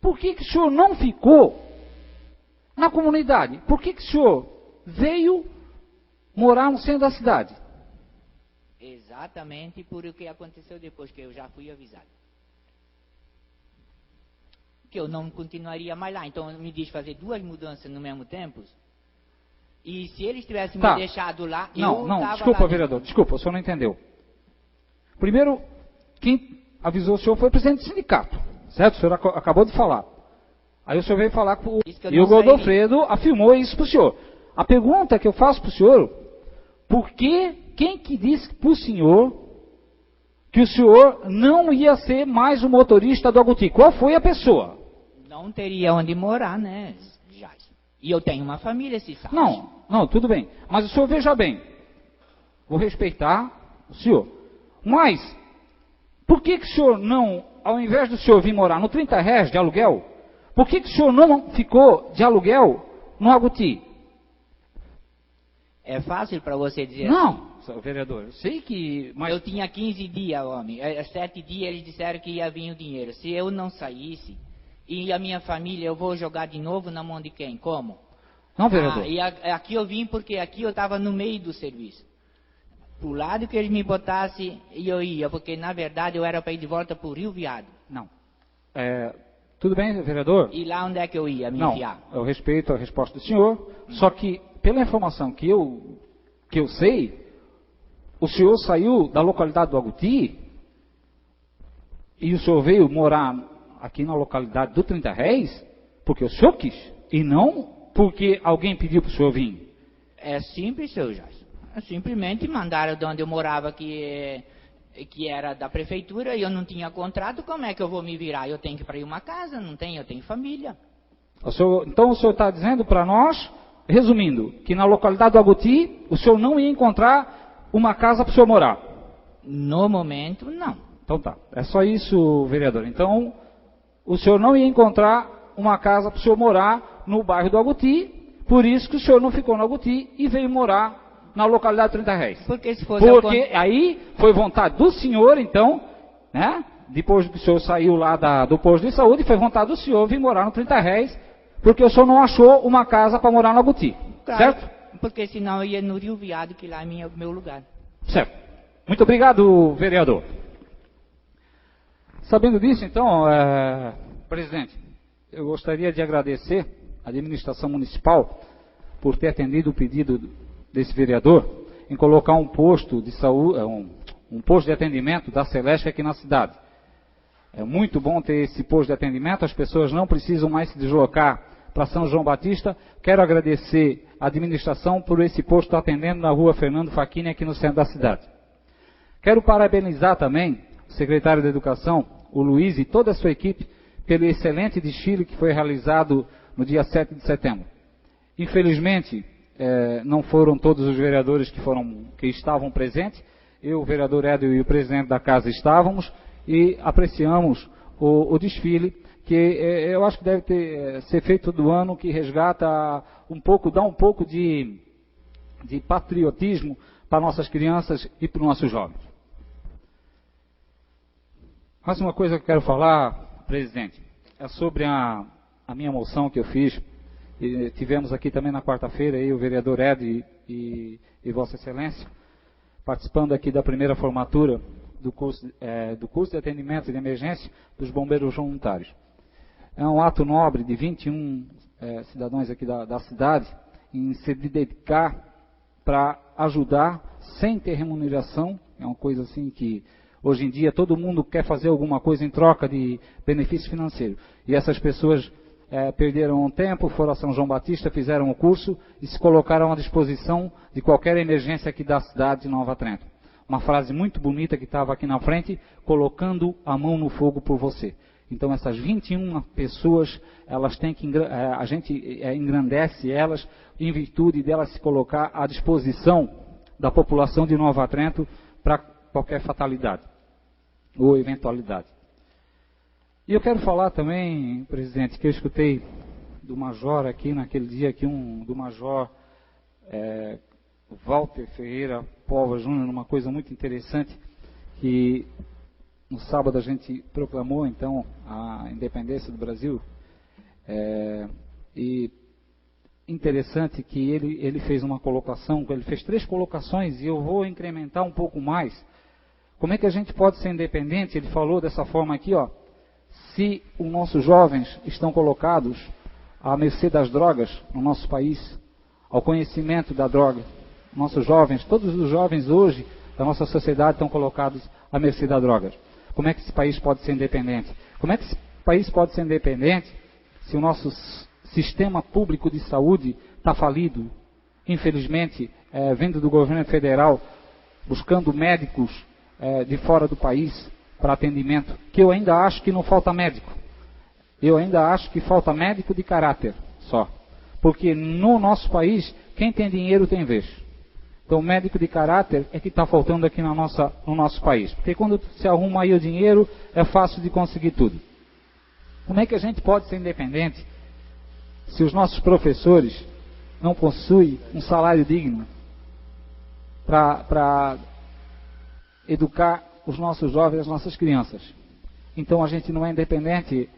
Por que o senhor não ficou na comunidade? Por que o senhor veio morar no centro da cidade? Exatamente por o que aconteceu depois, que eu já fui avisado. Que eu não continuaria mais lá. Então me diz fazer 2 mudanças no mesmo tempo. E se eles tivessem me deixado lá, desculpa, lá vereador, desculpa, o senhor não entendeu. Primeiro, quem avisou o senhor foi o presidente do sindicato, certo? O senhor acabou de falar. Aí o senhor veio falar com e o Godofredo afirmou isso para o senhor. A pergunta que eu faço para o senhor, quem que disse para o senhor que o senhor não ia ser mais o motorista do Agouti? Qual foi a pessoa? Não teria onde morar, né, Jason? E eu tenho uma família, se sabe. Não, tudo bem. Mas o senhor veja bem, vou respeitar o senhor. Mas, por que o senhor não, ao invés do senhor vir morar no 30 reais de aluguel, por que o senhor não ficou de aluguel no Agouti? É fácil para você dizer não, assim. Vereador, eu sei que... Mas eu tinha 15 dias, homem. 7 dias eles disseram que ia vir o dinheiro. Se eu não saísse, e a minha família, eu vou jogar de novo na mão de quem? Como? Não, vereador. E aqui eu vim porque aqui eu estava no meio do serviço. Pro lado que eles me botassem, eu ia, porque na verdade eu era para ir de volta para o Rio Viado. Não. Tudo bem, vereador? E lá onde é que eu ia me enfiar? Eu respeito a resposta do senhor, só que pela informação que eu sei, o senhor saiu da localidade do Agouti e o senhor veio morar aqui na localidade do 30 Reis porque o senhor quis e não porque alguém pediu para o senhor vir. É simples, seu Jason. Simplesmente mandaram de onde eu morava que era da prefeitura e eu não tinha contrato. Como é que eu vou me virar? Eu tenho que ir para uma casa, não tenho, eu tenho família. Então o senhor está dizendo para nós, resumindo, que na localidade do Agouti o senhor não ia encontrar uma casa para o senhor morar? No momento, não. Então tá, é só isso, vereador. Então, o senhor não ia encontrar uma casa para o senhor morar no bairro do Agouti, por isso que o senhor não ficou no Agouti e veio morar na localidade 30 Reis. Porque aí foi vontade do senhor, então, né? Depois que o senhor saiu lá do posto de saúde, foi vontade do senhor vir morar no 30 Reis, porque o senhor não achou uma casa para morar no Agouti. Claro, certo? porque senão eu ia no Rio Viado, que lá é meu lugar. Certo. Muito obrigado, vereador. Sabendo disso, então, presidente, eu gostaria de agradecer à administração municipal por ter atendido o pedido desse vereador em colocar um posto de saúde, um posto de atendimento da Celeste aqui na cidade. É muito bom ter esse posto de atendimento, as pessoas não precisam mais se deslocar para São João Batista. Quero agradecer à administração por esse posto estar atendendo na rua Fernando Facchini, aqui no centro da cidade. Quero parabenizar também o secretário de Educação, o Luiz, e toda a sua equipe, pelo excelente desfile que foi realizado no dia 7 de setembro. Infelizmente, não foram todos os vereadores que estavam presentes. Eu, o vereador Édio e o presidente da casa estávamos e apreciamos o desfile, que eu acho que deve ser feito todo ano, que resgata dá um pouco de patriotismo para nossas crianças e para os nossos jovens. Mais uma coisa que eu quero falar, presidente, é sobre a minha moção que eu fiz. E tivemos aqui também na quarta-feira o vereador Ed e Vossa Excelência participando aqui da primeira formatura do curso de atendimento de emergência dos bombeiros voluntários. É um ato nobre de 21 cidadãos aqui da cidade em se dedicar para ajudar sem ter remuneração. É uma coisa assim que hoje em dia todo mundo quer fazer alguma coisa em troca de benefício financeiro. E essas pessoas perderam um tempo, foram a São João Batista, fizeram o curso e se colocaram à disposição de qualquer emergência aqui da cidade de Nova Trento. Uma frase muito bonita que estava aqui na frente, colocando a mão no fogo por você. Então essas 21 pessoas, elas têm que, a gente engrandece elas em virtude delas se colocar à disposição da população de Nova Trento para qualquer fatalidade ou eventualidade. E eu quero falar também, presidente, que eu escutei do major aqui naquele dia, do major Walter Ferreira Pova Júnior, uma coisa muito interessante, que no sábado a gente proclamou então a independência do Brasil, e interessante que ele fez uma colocação, ele fez 3 colocações e eu vou incrementar um pouco mais. Como é que a gente pode ser independente? Ele falou dessa forma aqui, se os nossos jovens estão colocados à mercê das drogas no nosso país, ao conhecimento da droga. Nossos jovens, todos os jovens hoje da nossa sociedade estão colocados à mercê da droga. Como é que esse país pode ser independente? Como é que esse país pode ser independente se o nosso sistema público de saúde está falido? Infelizmente, vindo do governo federal, buscando médicos de fora do país para atendimento, que eu ainda acho que não falta médico. Eu ainda acho que falta médico de caráter só. Porque no nosso país, quem tem dinheiro tem vez. Então, médico de caráter é que está faltando aqui no nosso país. Porque quando se arruma aí o dinheiro, é fácil de conseguir tudo. Como é que a gente pode ser independente se os nossos professores não possuem um salário digno para educar os nossos jovens, as nossas crianças? Então a gente não é independente,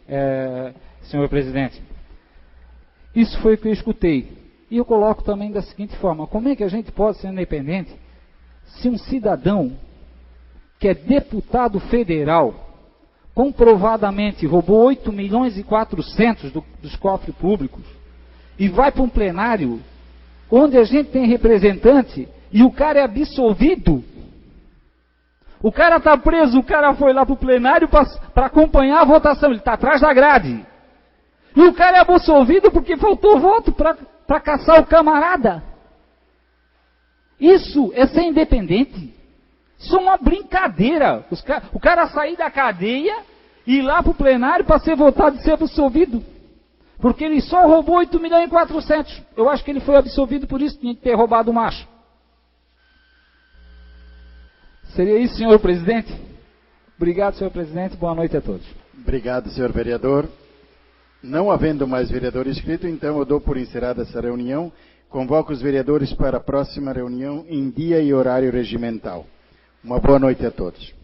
senhor presidente. Isso foi o que eu escutei. E eu coloco também da seguinte forma: como é que a gente pode ser independente se um cidadão que é deputado federal, comprovadamente roubou 8 milhões e 400 dos cofres públicos, e vai para um plenário onde a gente tem representante e o cara é absolvido? O cara está preso, o cara foi lá para o plenário para acompanhar a votação, ele está atrás da grade. E o cara é absolvido porque faltou voto para caçar o camarada. Isso é ser independente? Isso é uma brincadeira. O cara sair da cadeia e ir lá para o plenário para ser votado e ser absolvido. Porque ele só roubou 8 milhões e 400. Eu acho que ele foi absolvido por isso, tinha que ter roubado o macho. Seria isso, senhor presidente? Obrigado, senhor presidente. Boa noite a todos. Obrigado, senhor vereador. Não havendo mais vereador inscrito, então eu dou por encerrada essa reunião. Convoco os vereadores para a próxima reunião em dia e horário regimental. Uma boa noite a todos.